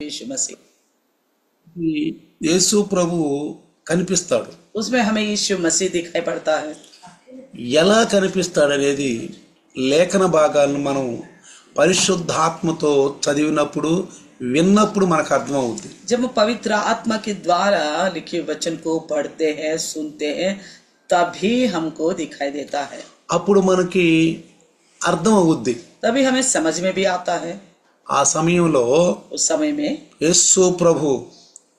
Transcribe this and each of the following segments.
यीशु मसीह ఈ యేసు ప్రభు కనిపిస్తాడు. उसमें हमें यीशु मसीह दिखाई पड़ता है। ఎలా కనిపిస్తాడనేది లేఖన భాగాలను మనం పరిశుద్ధాత్మతో చదివినప్పుడు విన్నప్పుడు మనకు అర్థమవుతుంది. जब हम पवित्र आत्मा के द्वारा लिखे वचन को पढ़ते हैं सुनते हैं तभी हमको दिखाई देता है, అప్పుడు మనకి అర్థమవుద్ది. तभी हमें समझ में भी आता है। ఆ సమయంలో उस समय में యేసు ప్రభు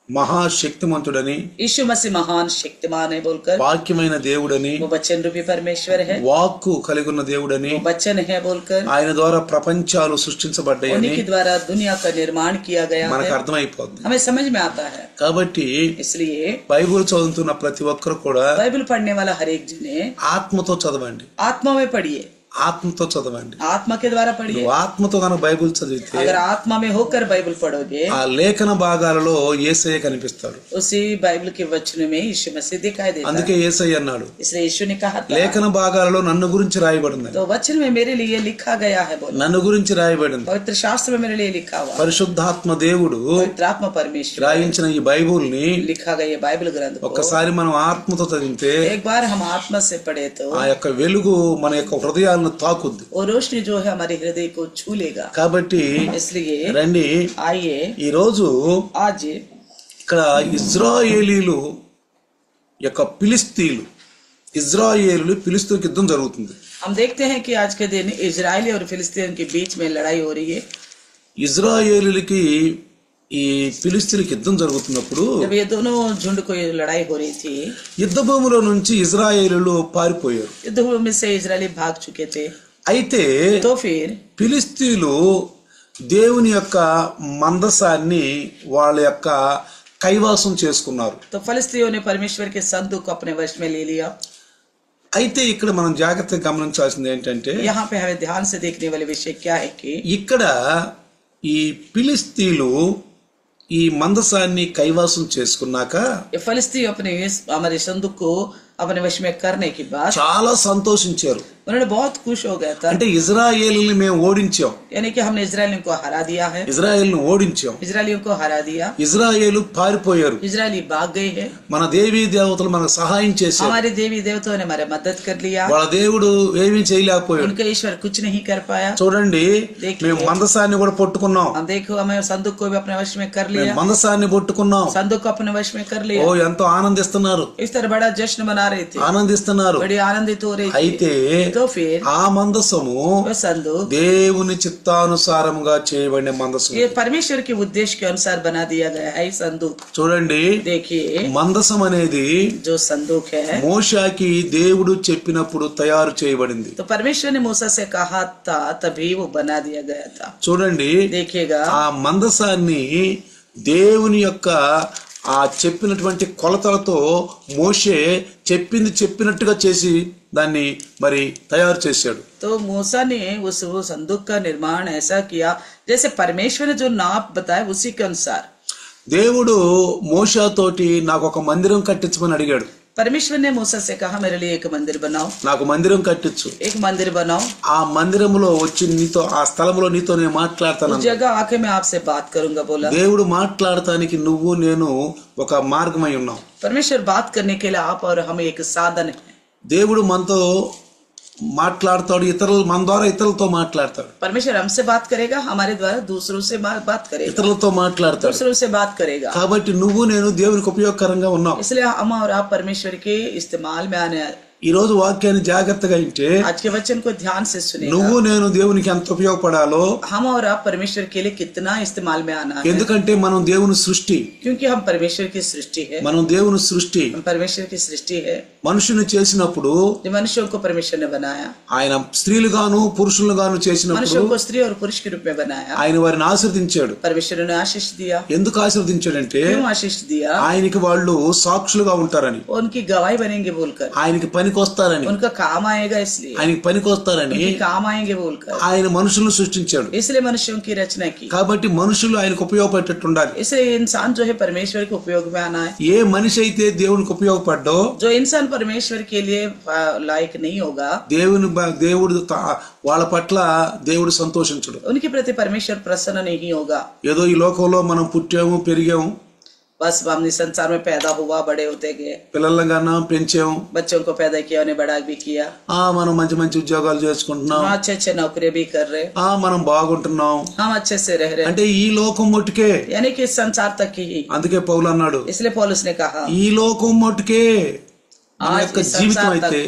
మహాశక్తిమంతుడని, यीशु मसीह महान शक्तिमान है बोलकर, వాక్యమైన దేవుడని, वो वचन रूपी परमेश्वर है, వాక్కు కలిగి ఉన్న దేవుడని, वो वचन है बोलकर, ఆయన ద్వారా ప్రపంచాలు సృష్టించబడ్డాయని उन्हीं के द्वारा दुनिया का निर्माण किया गया మనకు है, అర్థమైపోతుంది. हमें समझ में आता है। కాబట్టి इसलिए బైబిల్ చదువుతున్న ప్రతి ఒక్కరు కూడా बाइबल पढ़ने वाला हर एक जने ఆత్మతో చదవండి, आत्मा में पढ़िए, ఆత్మతో చదవండి. आत्मा के द्वारा पढ़िए। నువ్వు ఆత్మతో కనుక బైబిల్ చదివితే अगर आत्मा में होकर बाइबल पढ़ोगे ఆ లేఖన భాగాలలో యేసయ్య కనిపిస్తాడు. उसी बाइबल के वचन में यीशु मसीह दिखाई देता అందుకే है। యేసయ్య అన్నాడు, इसलिए यीशु ने कहा था, లేఖన భాగాలలో నన్ను గురించి రాయబడింది, तो वचन में मेरे लिए लिखा गया है, बोला నన్ను గురించి రాయబడింది. पवित्र शास्त्र में मेरे लिए लिखा हुआ, పరిశుద్ధాత్మ దేవుడు पवित्र आत्मा परमेश्वर రాయించిన ఈ బైబుల్ ని लिखा गया ये बाइबल ग्रंथ को ఒక్కసారి మనం ఆత్మతో చదివితే एक बार हम आत्मा से पढ़े तो ఆ యొక్క వెలుగు మన యొక్క హృదయాలను తాకుద్ది. वो रोशनी जो है हमारे हृदय को छू लेगा। కాబట్టి इसलिए రండి, आइए ఈ రోజు आज ఇక్కడ ఇజ్రాయేలీలు యొక్క ఇజ్రాయేలీలు ఫిలిస్తీన్కి యుద్ధం జరుగుతుంది. हम देखते हैं कि आज के दिन इजराइली और फिलिस्तीन के बीच में लड़ाई हो रही है। ఇజ్రాయేలీలకి ఈ ఫిలిస్తీన్కి యుద్ధం జరుగుతున్నప్పుడు जब ये दोनों झुंड को ये लड़ाई हो रही थी, యుద్ధ భూమిలో నుంచి ఇజ్రాయేలీలు పారిపోయారు. युद्ध भूमि से इजरायली भाग चुके थे। అయితే तो फिर ఫిలిస్తీన్లు దేవుని యొక్క మందసాన్ని వాళ్ళ యొక్క కైవాసం చేసుకున్నారు. तो फलिस्तीनियों ने परमेश्वर के संदूक को अपने वश में ले लिया। అయితే ఇక్కడ మనం జాగ్రత్తగా గమనించాల్సింది ఏంటంటే, यहाँ पे हमें ध्यान से देखने वाले विषय क्या है कि ఇక్కడ ఈ ఫిలిస్తీన్లు ఈ మందసాన్ని కైవాసం చేసుకున్నాక ये फलिस्ती अपने हमारे संदूक को अपने वश में करने के बाद చాలా సంతోషించారు. उन्होंने बहुत खुश हो गया था, అంటే ఇజ్రాయేలుని మేము ఓడించాం, यानी कि हमने इजरायलियों को हरा दिया है, ఇజ్రాయేలును ఓడించాం, इजरायलियों को हरा दिया, ఇజ్రాయేలు పారిపోయారు, इजरायली भाग गए हैं, మన దేవీ దేవతలు మనకు సహాయం చేశారు, हमारे देवी देवताओं ने हमारे मदद कर लिया, వాళ్ళ దేవుడు ఏమీ చేయలేకపోయాడు. उनका ईश्वर कुछ नहीं कर पाया। చూడండి, देखिए, మేము మందసాన్ని కూడా పట్టుకున్నాం, हम देखो हमें संदूक को भी अपने वश में कर लिया, మేము మందసాన్ని పట్టుకున్నాం. संदूक को अपने वश में कर ఓ लिया। ఎంతో ఆనందిస్తున్నారు, इस तरह बड़ा जश्न मना रहे थे, ఆనందిస్తున్నారు. बड़ी आनंदित हो रही అయితే थी। तो फिर ఆ మందసము वह संदूक దేవుని చిత్తానుసారముగా చేయబడిన మందసం. ये परमेश्वर के उद्देश्य के अनुसार बना दिया गया है। संदूक చూడండి, देखिए, మందసం అనేది जो संदूक है మోషేకి దేవుడు చెప్పినప్పుడు తయారు చేయబడింది. तो परमेश्वर ने मूसा से कहा था तभी वो बना दिया गया था। చూడండి, देखिएगा, ఆ మందసాన్ని దేవుని యొక్క ఆ చెప్పినటువంటి కొలతలతో మోషే చెప్పినట్టుగా చేసి దాన్ని మరి తయారు చేశాడు. तो मूसा ने उस वो संदूक का निर्माण ऐसा किया जैसे परमेश्वर ने जो नाप बताया उसी के अनुसार। దేవుడు మోషేతోటి నాకు ఒక మందిరం కట్టించమని అడిగాడు. परमेश्वर ने मूसा से कहा मेरे लिए एक मंदिर बनाओ, నాకు మందిరం కట్టించు, एक मंदिर बनाओ, ఆ మందిరంలో వచ్చి నీతో ఆ స్థలంలో నీతో నేను మాట్లాడతాను. उस जगह आके मैं आपसे बात करूंगा बोला। దేవుడు మాట్లాడటానికి నువ్వు నేను ఒక మార్గమై ఉన్నాం. परमेश्वर बात करने के लिए आप और हम एक साधन है। దేవుడు మనతో మాట్లాడతాడు, మన ద్వారా ఇతరులతో మాట్లాడతాడు, परमेश्वर हमसे बात करेगा, हमारे द्वारा दूसरों से बात करेगा, ఇతరులతో మాట్లాడతాడు. दूसरों से बात करेगा। కాబట్టి నువ్వు నేను దేవునికి ఉపయోగకరంగా ఉన్నాం. इसलिए हम और आप परमेश्वर के इस्तेमाल में आने। ఈ రోజు వాక్యాన్ని జాగ్రత్తగా వింటే आज के वचन को ध्यान से सुनेगा, నువ్వు నేను దేవునికి ఎంత ఉపయోగపడాలో. हम और आप परमेश्वर के लिए कितना इस्तेमाल में आना है, ఎందుకంటే మనం దేవుని సృష్టి, क्योंकि हम परमेश्वर की सृष्टि है, మనం దేవుని సృష్టి. हम परमेश्वर की सृष्टि है। మనుషుని చేసినప్పుడు जो मनुष्यों को परमेश्वर ने बनाया, ఆయన స్త్రీలుగాను పురుషులుగాను చేసినప్పుడు मनुष्यों को स्त्री और पुरुष के रूप में बनाया, ఆయన వారిని ఆశీర్వదించాడు. परमेश्वर ने आशीष दिया। ఎందుకు ఆశీర్వదించాడంటే क्यों आशीष दिया? ఆయనకి వాళ్ళు సాక్షులుగా ఉంటారని, उनकी गवाही बनेंगे बोलकर, ఆయనకి పనికి పనికొస్తారని, उनका काम आएगा इसलिए, ఆయనకి పనికొస్తారని उनके काम आएंगे बोलकर ఆయన మనుషులను సృష్టించాడు. इसलिए मनुष्यों की रचना की। కాబట్టి మనుషులు ఆయనకు ఉపయోగపడేటట్టు ఉండాలి. इसलिए इंसान जो है परमेश्वर के उपयोग में आना है। ఏ మనిషి అయితే దేవునికి ఉపయోగపడ్డో, जो इंसान परमेश्वर के लिए लायक नहीं होगा, దేవుడు వాళ్ళ పట్ల దేవుడు సంతోషించడు. उनके प्रति परमेश्वर प्रसन्न नहीं होगा। ఏదో ఈ లోకంలో మనం పుట్టాము, పెరిగాము, बस हमने संसार में पैदा हुआ, बड़े होते गए, పిల్లలను కన్నా పెంచాము, बच्चों को पैदा किया, उन्हें बड़ा भी किया, మనం మంచి మంచి ఉద్యోగాలు చేసుకుంటున్నాం, अच्छे अच्छे नौकरी भी कर रहे, మనం బాగుంటున్నాం, हम अच्छे से रह रहे, అంటే ఈ లోకం మట్టుకే. यानी कि संसार तक ही। అందుకే పౌలు అన్నాడు, इसलिए पौलुस ने कहा ఈ లోకం మట్టుకే మన యొక్క జీవితం అయితే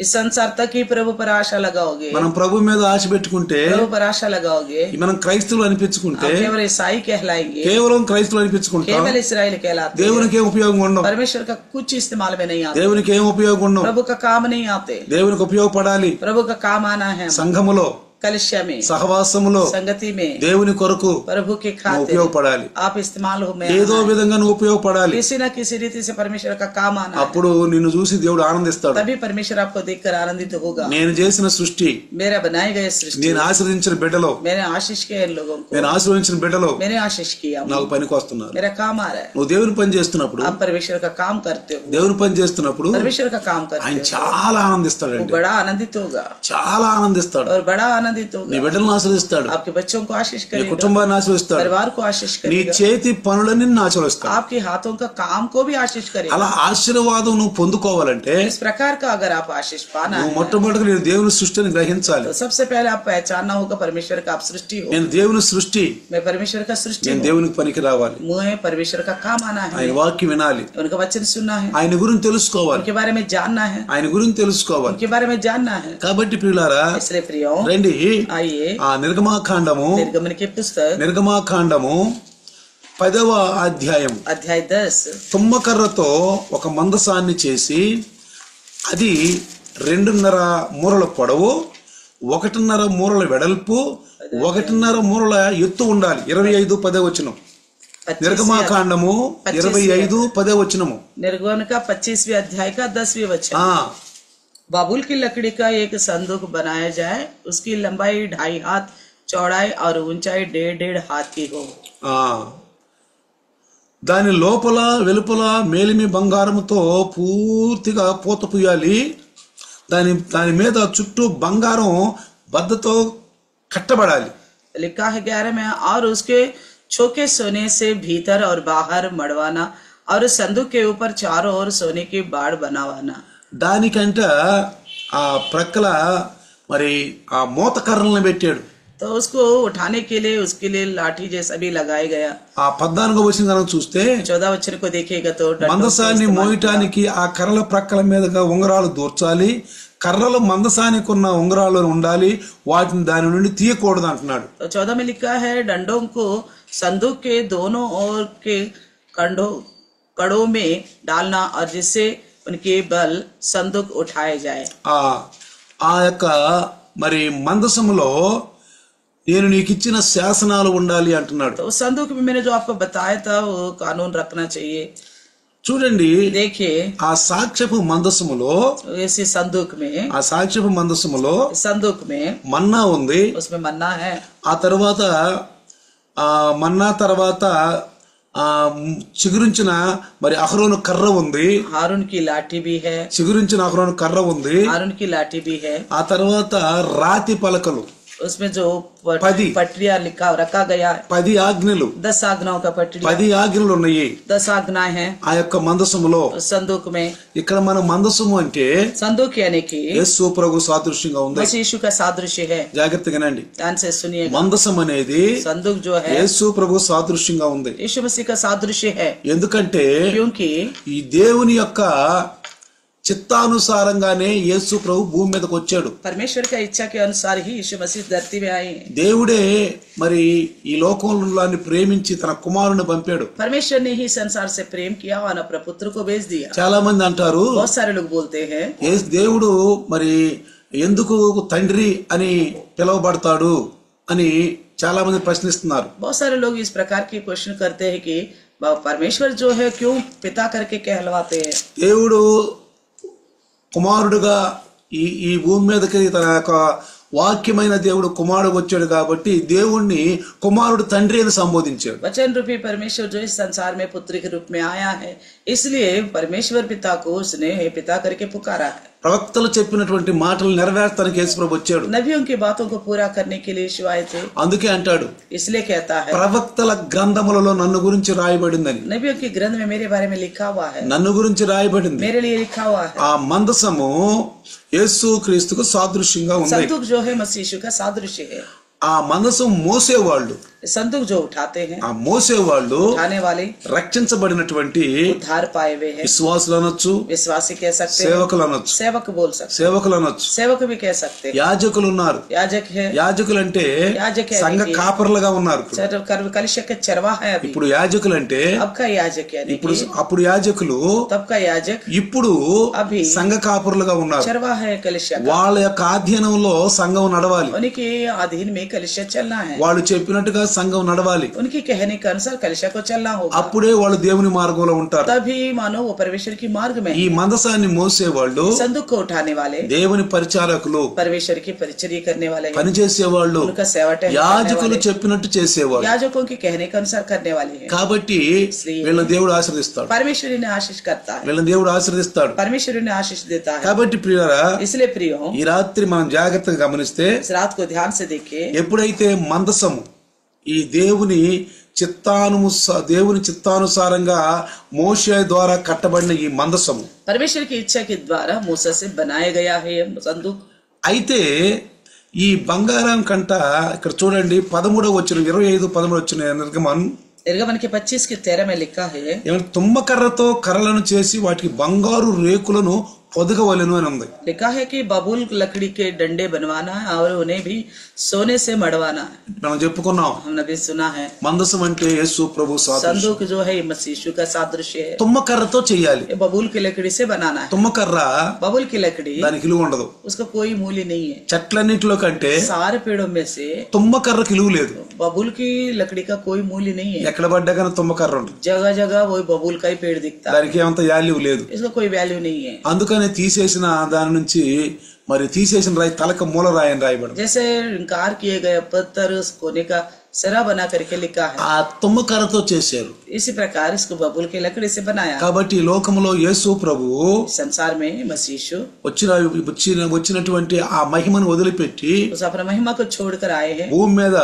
इस संसार तक ही प्रभु पर आशा लगाओगे, మనం ప్రభు మీద ఆశ పెట్టుకుంటే, प्रभु पर आशा लगाओगे, మనం క్రైస్తవులు అనిపించుకుంటే, केवल ईसाई कहलाएंगे, కేవలం క్రైస్తవులు అనిపించుకుంటాం, केवल इस्राएल कहलाते, దేవునికి ఏం ఉపయోగం ఉండవు, परमेश्वर का कुछ इस्तेमाल में नहीं आते, దేవునికి ఏం ఉపయోగం ఉండవు, प्रभु का काम नहीं आते, దేవునికి ఉపయోగపడాలి. प्रभु का काम आना है సంఘములో, कलिसिया में, సహవాసములో, संगति में, దేవుని కొరకు प्रभु के నువ్వు खातिर ఉపయోగపడాలి. आप इस्तेमाल हो में ఏదో విధంగా నువ్వు ఉపయోగపడాలి. किसी न किसी रीति से परमेश्वर का काम आना है, అప్పుడు నిన్ను చూసి దేవుడు ఆనందిస్తాడు. तभी परमेश्वर आपको देखकर आनंदित होगा। నేను చేసిన సృష్టి, मेरा बनाए गए सृष्टि, నేను ఆశీర్వదించిన బిడ్డలో, मैंने आशीष किया इन लोगों को, నేను ఆశీర్వదించిన బిడ్డలో मैंने आशीष किया, నాకు పనికి వస్తున్నారు. मेरा काम आ रहा है। నువ్వు దేవుని పని చేస్తున్నప్పుడు, आप परमेश्वर का काम करते हो, దేవుని పని చేస్తున్నప్పుడు परमेश्वर का काम ఆయన करते हो, చాలా वो ఆనందిస్తాడండి, बड़ा आनंदित होगा చాలా ఆనందిస్తాడు. और बड़ा आनंदित నీ होगा। బిడ్డలను ఆశీర్వదిస్తాడు, आपके बच्चों को आशीष నీ करेगा, కుటుంబాన్ని ఆశీర్వదిస్తాడు, परिवार को आशीष నీ करेगा, చేతి పనులని నిన్ను ఆశీర్వదిస్తాడు. आपके हाथों का काम को भी आशीष करेगा। అలా ఆశీర్వాదం నువ్వు పొందుకోవాలంటే इस प्रकार का अगर आप आशीष पाना నువ్వు है, మొట్టమొదటిగా నేను దేవుని సృష్టిని గ్రహించాలి. तो सबसे पहले आप पहचानना होगा परमेश्वर का आप सृष्टि हो, నేను దేవుని సృష్టి, मैं परमेश्वर का सृष्टि నేను हूँ, దేవునికి పనికి రావాలి. मुझे परमेश्वर का काम आना है, ఆయన వాక్యం వినాలి, उनका वचन सुनना है, ఆయన గురించి తెలుసుకోవాలి, उनके बारे में जानना है, ఆయన గురించి తెలుసుకోవాలి. उनके बारे में जानना है। కాబట్టి ప్రియులారా इसलिए प्रियो రండి, आइए ఆ నిర్గమాకాండము, निर्गमन की पुस्तक నిర్గమాకాండము 10వ అధ్యాయం, अध्याय 10। తుమ్మకర్రతో ఒక మందసాన్ని చేసి అది 2.5 మూరల పొడవు, 1.5 మూరల వెడల్పు, 1.5 మూరల ఎత్తు ఉండాలి. 25:10 వచనం. నిర్గమాకాండము 25:10 వచనము. निर्गमन का 25वें अध्याय का 10वें वचन। बाबुल की लकड़ी का एक संदूक बनाया जाए, उसकी लंबाई 2.5 हाथ, चौड़ाई और ऊंचाई 1.5 हाथ की हो। దాని లోపల వెలుపల మేలిమి బంగారముతో పూర్తిగా పూత పూయాలి. దాని మీద చుట్టూ బంగారం బద్దతో కట్టబడాలి. लिखा है 11 में, और उसके छोके सोने से भीतर और बाहर मड़वाना, और संदूक के ऊपर चारों ओर सोने की बाड़ बनावाना। దానికంట ఆ ప్రక్కల మరి ఆ మోతకర్రలను పెట్టాడు. तो उसको उठाने के लिए उसके लिए लाठी जैसा भी लगाया गया। ఆ 14వ వచనం కనుక చూస్తే 14 वचन को देखिएगा तो మందసాన్ని మోయటానికి ఆ కర్రల ప్రక్కల మీదుగా ఉంగరాలు దూర్చాలి. కర్రలు మందసానికి ఉన్న ఉంగరాలు ఉండాలి, వాటిని దాని నుండి తీయకూడదు అంటున్నాడు. तो 14 में लिखा है, डंडों को संदूक के दोनों ओर के कड़ों में डालना, और जिससे उनके बल संदूक उठाए जाए। ఆ యొక్క మరి మందసములో నేను నీకు ఇచ్చిన శాసనాలు ఉండాలి అంటున్నాడు. तो संदूक में मैंने जो आपको बताया था वो कानून रखना चाहिए। చూడండి, देखिए ఆ సాక్ష్యపు మందసములో, इसी संदूक में, ఆ సాక్ష్యపు మందసములో संदूक में మన్నా ఉంది. उसमें मन्ना है। ఆ తర్వాత మన్నా తర్వాత చిగురించిన మరి అహరోను కర్ర ఉంది. हारून की लाठी भी है, చిగురించిన అహరోను కర్ర ఉంది. हारून की लाठी भी है। ఆ తర్వాత రాతి పలకలు, उसमें जो पटरिया लिखा रखा गया, 10 ఆజ్ఞలు, 10 आज्ञाओं का पटरिया, 10 ఆజ్ఞలు ఉన్నాయి 10 आज्ञाएं हैं ఆ యొక్క మందసములో. संदूक में। ఇక్కడ మన మందసము అంటే संदूक यानी कि యేసు ప్రభు సాదృశ్యంగా ఉంది. मसीह यीशु का सादृश्य है। జాగ్రత్తగా వినండి, ध्यान से सुनिएगा। మందసం అనేది संदूक जो है యేసు ప్రభు సాదృశ్యంగా ఉంది. यीशु मसीह का सादृश्य है, ఎందుకంటే क्योंकि ఈ దేవుని యొక్క చిత్తానుసారంగానే యేసు ప్రభు భూమి మీదకి వచ్చాడు. परमेश्वर का इच्छा के अनुसार ही यीशु मसीह धरती में आए। దేవుడే మరి ఈ లోకంలోని ప్రేమించి తన కుమారుని పంపాడు. परमेश्वर ने ही संसार से प्रेम किया और अपने पुत्र को भेज दिया। చాలా మంది అంటారు, बहुत सारे लोग बोलते हैं, దేవుడు మరి ఎందుకు తండ్రి అని పిలువబడతాడు అని చాలా మంది ప్రశ్నిస్తున్నారు. बहुत सारे लोग इस प्रकार की क्वेश्चन करते हैं कि परमेश्वर जो है क्यों पिता करके कहलवाते हैं। దేవుడు కుమారుడుగా ఈ భూమి మీదకి తన యొక్క వాక్యమైన దేవుడు కుమారుడు వచ్చాడు కాబట్టి దేవుణ్ణి కుమారుడు తండ్రి అని సంబోధించాడు. वचन रूपी परमेश्वर जो इस संसार में पुत्र के रूप में आया है, इसलिए परमेश्वर पिता को उसने हे पिता करके पुकारा है. ప్రవక్తలు చెప్పినటువంటి మాటలు నెరవేర్చడానికి యేసుప్రభు వచ్చాడు. नबियों की बातों को पूरा करने के लिए यीशु आए थे. అందుకే అంటాడు, इसलिए कहता है ప్రవక్తల గ్రంథములలో నన్ను గురించి రాయబడిందని. नबियों के ग्रंथ में मेरे बारे में लिखा हुआ है. నన్ను గురించి రాయబడింది. मेरे लिए लिखा हुआ है. ఆ మందసము యేసు క్రీస్తుకు సాదృశ్యంగా ఉంది. संदूक जो है मसीह यीशु का सादृश्य है. ఆ మందసం మోసేవాళ్ళు, संदूक जो उठाते हैं, ఆ మోసేవాళ్ళు उठाने वाले రక్షించబడినటువంటి उद्धार पाए हुए हैं. విశ్వాసులు అనొచ్చు, विश्वासी कह सकते हैं, సేవకులు అనొచ్చు, सेवक बोल सकते సేవకులు అనొచ్చు, सेवक भी कह सकते हैं, యాజకులు ఉన్నారు. याजक है. యాజకులు అంటే याजक है సంఘ కాపరులుగా ఉన్నారు. कलिशा के चरवा है अभी. ఇప్పుడు యాజకులు అంటే अब का याजक है, ఇప్పుడు అప్పుడు యాజకులు तब का याजक ఇప్పుడు अभी సంఘ కాపరులుగా ఉన్నారు. चरवा है कलिशा का. వాళ్ళ యొక్క ఆధీనంలో సంఘం నడవాలి. उनके अधीन में कलिशा चलना है. వాళ్ళు చెప్పినట్టుగా సంఘం నడవాలి. उनके कहने के अनुसार कलिशा को चलना होगा. అప్పుడే వాళ్ళు దేవుని మార్గంలో ఉంటారు. तभी मानो वो परमेश्वर की मार्ग में. ఈ మందసాన్ని మోసేవాళ్ళు संदूक को उठाने वाले దేవుని పరిచారకులు, परमेश्वर की परिचर्या करने वाले, పనిచేసేవాళ్ళు, उनका सेवा टहल యాజకులు చెప్పినట్టు చేసేవాళ్ళు. याजकों के कहने के अनुसार करने वाले हैं. కాబట్టి వీళ్ళని దేవుడు ఆశీర్వదిస్తాడు. परमेश्वर इन्हें आशीष करता है. వీళ్ళని దేవుడు ఆశీర్వదిస్తాడు. परमेश्वर इन्हें आशीष देता है. కాబట్టి ప్రియులారా, इसलिए प्रियो, ఈ రాత్రి మనం జాగ్రత్తగా గమనిస్తే इस रात को ध्यान से देखें. ఎప్పుడైతే మందసము ఈ దేవుని చిత్తానుసారంగా మోషే ద్వారా కట్టబడిన ఈ మందసము परमेश्वर की इच्छा के द्वारा मूसा से बनाया गया है संदूक. అయితే ఈ బంగారం కంట ఇక్కడ చూడండి 13వ వచనం 25-13 వచ్చిన निर्गमन के 25 के 13 में लिखा है, తుమ్మకర్రతో కర్రలను చేసి వాటికి బంగారు రేకులను పొదగవలెను అని ఉంది. लिखा है कि बबूल लकड़ी के डंडे बनवाना है और उन्हें भी सोने से मढ़वाना है. మనం చెప్పుకున్నాం, हमने भी सुना है. మందసం అంటే యేసు ప్రభు సాదృశ్యం. संदूक जो है मसीह यीशु का सादृश्य है. తుమ్మకర్రతో చేయాలి. ये बबूल की लकड़ी से बनाना है. తుమ్మకర్ర बबूल की लकड़ी, దానికి విలువ ఉండదు. उसका कोई मूल्य नहीं है. చెట్లన్నిటిలో కంటే सारे पेड़ों में से తుమ్మకర్రకు విలువ లేదు. बबूल की लकड़ी का कोई मूल्य नहीं है. ఎక్కడ పడ్డా కానీ తుమ్మకర్ర ఉంటుంది. जगह जगह वही बबूल का ही पेड़ दिखता है. దానికి ఏమంత వాల్యూ లేదు. इसका कोई वैल्यू नहीं है. అందుకనే తీసేసిన దాని నుంచి మరి తీసేసిన రాయి తలక మూల రాయి అని రాయబడింది. जैसे इनकार किए गए पत्थर कोने का सिरा बना करके लिखा है. ఆ తుమ్మకర్రతో చేశారు. इसी प्रकार इसको बबूल की लकड़ी से बनाया. కాబట్టి ఈ లోకంలో యేసు ప్రభు संसार में मसीह यीशु వచ్చినటువంటి ఆ మహిమను వదిలిపెట్టి उस अपना महिमा को छोड़कर आए हैं. భూమి మీద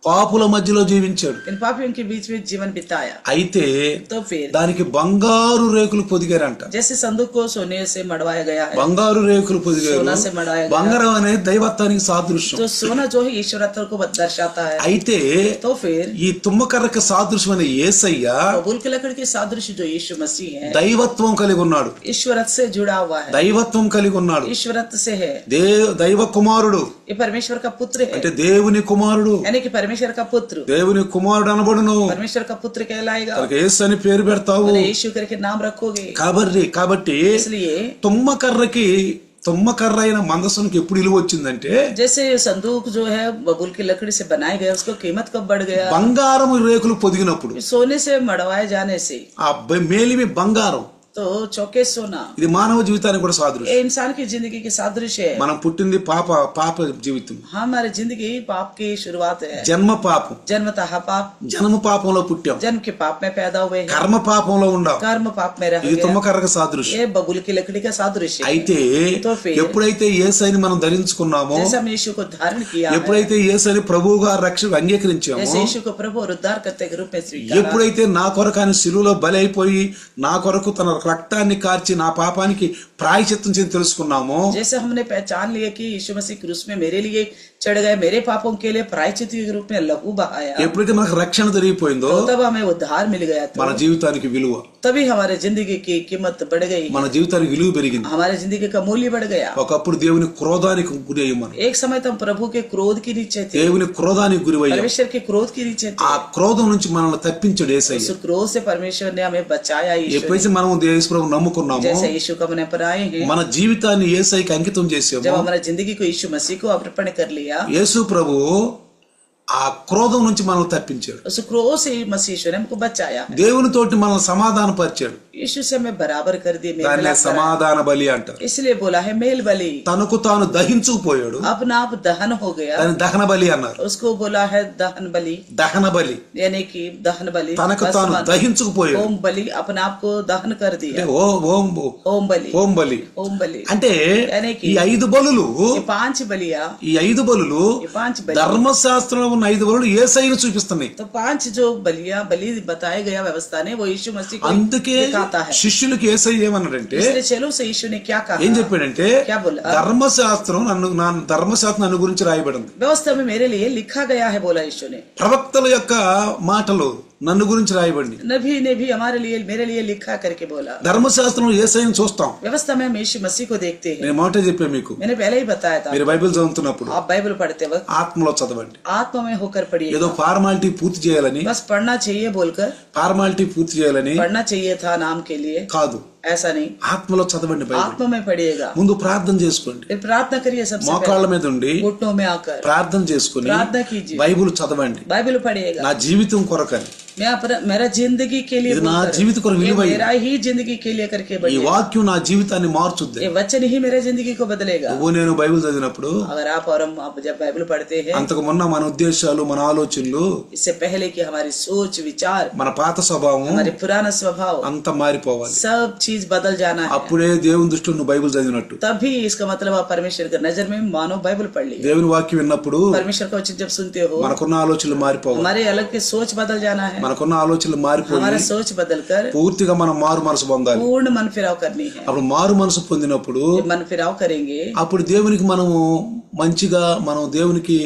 పాపుల మధ్యలో జీవించాడు. इन पापियों के बीच में जीवन बिताया. అయితే तो फिर దానికి బంగారు రేకులు పొదిగారంట. जैसे संदूक को सोने से मढ़वाया गया है. బంగారు రేకులు పొదిగారు. सोना से मढ़वाया गया. బంగారం అనేది దైవత్వానికి సాదృశ్యం. तो सोना जो है ईश्वरत्व को दर्शाता है. అయితే तो फिर ఈ తుమ్మకర్రకు సాదృశ్యమైన యేసయ్య बबूल की लकड़ी के सादृश्य जो यीशु मसीह है, దైవత్వం కలిగి ఉన్నాడు. ईश्वरत्व से जुड़ा हुआ है. దైవత్వం కలిగి ఉన్నాడు. ईश्वरत्व से है. దైవ కుమారుడు ये परमेश्वर का पुत्र है. అంటే దేవుని కుమారుడు. यानी कि परमेश्वर का पुत्र. దేవుని కుమారుడు అనబడును. परमेश्वर का पुत्र कहलाएगा. యేసు అని పేరు పెడతావు. यीशु करके नाम रखोगे. కాబట్టి इसलिए తుమ్మకర్ర అయిన మందసానికి ఎప్పుడు విలువ వచ్చిందంటే, जैसे संदूक जो है बबूल की लकड़ी से बनाया गया, उसको कीमत कब बढ़ गया? బంగారం రేకులు పొదిగినప్పుడు, सोने से मढ़वाए जाने से. ఆ మేలిమి బంగారం तो चौके सोना ఇది మానవ జీవితానికి కూడా సాదృశ్యం. ये इंसान की जिंदगी की सादृश्य है. మనం పుట్టింది పాప జీవితం. हमारी जिंदगी पाप की शुरुआत है. జన్మ పాపం. जन्मतः पाप. జన్మ పాపంలో పుట్టాం. जन्म के पाप में पैदा हुए हैं. కర్మ పాపంలో ఉండాం. कर्म पाप में रह ఇది गया. తుమ్మకర్రకు సాదృశ్యం. ये बबूल की लकड़ी का सादृश्य है. అయితే तो फिर ఎప్పుడైతే యేసయ్యని మనం ధరించుకున్నామో, जैसे हम यीशु को धारण किया, ఎప్పుడైతే యేసయ్యని ప్రభువుగా రక్షకుడిగా అంగీకరించామో, जैसे यीशु को प्रभु और उद्धार करते के रूप में स्वीकार, ఎప్పుడైతే నా కొరకు ఆయన శిలువలో బలి అయిపోయి నా కొరకు తన రక్తాన్ని కార్చి నా పాపానికి ప్రాయశ్చిత్తం చేసి తెలుసుకున్నామో, जैसे हमने पहचान लिया कि यीशु मसीह क्रूस में मेरे लिए चढ़ गए, मेरे पापों के लिए प्रायश्चित के रूप में लहू बहाया, ఎప్పుడైతే మనకు రక్షణ జరిగిపోయిందో तो तब हमें उद्धार मिल गया. మన జీవితానికి విలువ, तभी हमारे जिंदगी की कीमत बढ़ गई. మన జీవితానికి విలువ పెరిగింది. हमारे जिंदगी का मूल्य बढ़ गया. ఒకప్పుడు దేవుని క్రోధానికి గురి అయ్యి మనం, एक समय तो हम प्रभु के क्रोध के नीचे थे. దేవుని క్రోధానికి గురయ్యాం. परमेश्वर के क्रोध के नीचे थे. ఆ క్రోధం నుంచి మనల్ని తప్పించాడు యేసయ్య. उस क्रोध से परमेश्वर ने हमें बचाया. ఎప్పుడైతే మనం యేసు ప్రభువును నమ్ముకున్నామో, जैसे यीशु को हमने पराए हैं, మన జీవితాన్ని యేసయ్యకి అంకితం చేసాము. जब हमारा जिंदगी को यीशु मसीह को अर्पण कर लिया, యేసు ప్రభు ఆ క్రోధం నుంచి మనల్ని తప్పించాడు. उस क्रोध से मसीह यीशु ने हमको बचाया. దేవునితోటి మనల్ని సమాధానపరిచాడు. यीशु से हमें बराबर कर दिए. దాన్నే సమాధాన బలి అంటారు. इसलिए बोला है मेल बलि. తనకు తాను దహించుకుపోయాడు. अपना आप दहन हो गया. దాన్ని దహన బలి అన్నారు. उसको बोला है दहन बलि. దహన బలి यानी कि दहन बलि. తనకు తాను దహించుకుపోయాడు. होम बलि अपने आप को दहन कर दिया. होम బలి. होम बलि అంటే ఈ 5 బలులు, ये 5 बलियां, ఈ 5 బలులు ये 5 बलि ధర్మశాస్త్రంలో ఉన్న 5 బలులు యేసయ్యను చూపిస్తున్నాయి. तो 5 जो बलियां बलि बताया गया व्यवस्था ने वो यीशु मसीह को అందుకే दिखाता है. శిష్యులకు యేసయ్య ఏమన్నాడంటే, इसलिए चलो से यीशु ने क्या कहा, ఏం చెప్పాడంటే, क्या बोला, ధర్మశాస్త్రం ధర్మశాస్త్రం నన్ను గురించి రాయబడింది. व्यवस्था में मेरे लिए लिखा गया है बोला यीशु ने. ప్రవక్తల యొక్క మాటలు నన్ను గురించి రాయబడింది. नबी ने भी हमारे लिए मेरे लिए लिखा करके बोला. ధర్మశాస్త్రంలో యేసయ్యను చూస్తాం. व्यवस्था में हम यीशु मसीह को देखते हैं. నేను మాట చెప్పా మీకు, मैंने पहले ही बताया था. మీరు బైబిల్ చదువుతున్నప్పుడు आप बाइबल पढ़ते वक्त ఆత్మలో చదవండి. आत्मा में होकर पढ़िए. ఏదో ఫార్మాలిటీ పూర్తి చేయాలని, बस पढ़ना चाहिए बोलकर ఫార్మాలిటీ పూర్తి చేయాలని पढ़ना चाहिए था नाम के लिए కాదు. ऐसा नहीं. ఆత్మలో చదవండి. బైబిల్ आत्मा में पढ़िएगा. ముందు ప్రార్థన చేసుకోండి. फिर प्रार्थना करिए. सबसे మోకాళ్ళ మీద ఉండి घुटनों में आकर ప్రార్థన చేసుకుని प्रार्थना कीजिए. బైబిల్ చదవండి. बाइबल पढ़िएगा. నా జీవితం కొరకని, मेरा जिंदगी के लिए, ఇది నా జీవిత కొరకు విలువైనది. मेरा ही जिंदगी के लिए करके ఈ बढ़िए. వాక్యం నా జీవితాన్ని మార్చుద్ది. ये वचन ही मेरे जिंदगी को बदलेगा. నువ్వు నేను బైబిల్ చదివినప్పుడు, अगर आप और हम आप जब बाइबल पढ़ते हैं, అంతకు మొన్న మన ఉద్దేశాలు, మన ఆలోచనలు, इससे पहले कि हमारी सोच विचार, మన పాత స్వభావం हमारे पुराना स्वभाव అంత మారిపోవాలి. सब चीज बदल जाना है. అప్పుడే దేవుని దృష్టిలో నువ్వు బైబిల్ చదివినట్టు. तभी इसका मतलब आप परमेश्वर की नजर में मानो बाइबल पढ़ ली. దేవుని వాక్యం విన్నప్పుడు परमेश्वर का वचन जब सुनते हो, మనకున్న ఆలోచనలు మారిపోవాలి. हमारे अलग के सोच बदल जाना है. మనకున్న ఆలోచనలు మారిపోయి हमारा सोच बदल कर పూర్తిగా మనం మారు మనసు పొందాలి. पूर्ण मन फिराव करनी है. అప్పుడు మారు మనసు పొందినప్పుడు जब मन फिराव करेंगे, అప్పుడు దేవునికి మనము మంచిగా, మనం దేవునికి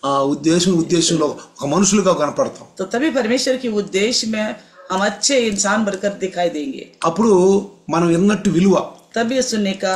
ఆ ఉద్దేశంలో ఒక మనుషులుగా కనపడతాం. तो तभी परमेश्वर के उद्देश्य में हम अच्छे इंसान बनकर दिखाई देंगे. అప్పుడు మనం విన్నట్టు విలువ, तभी सुनने का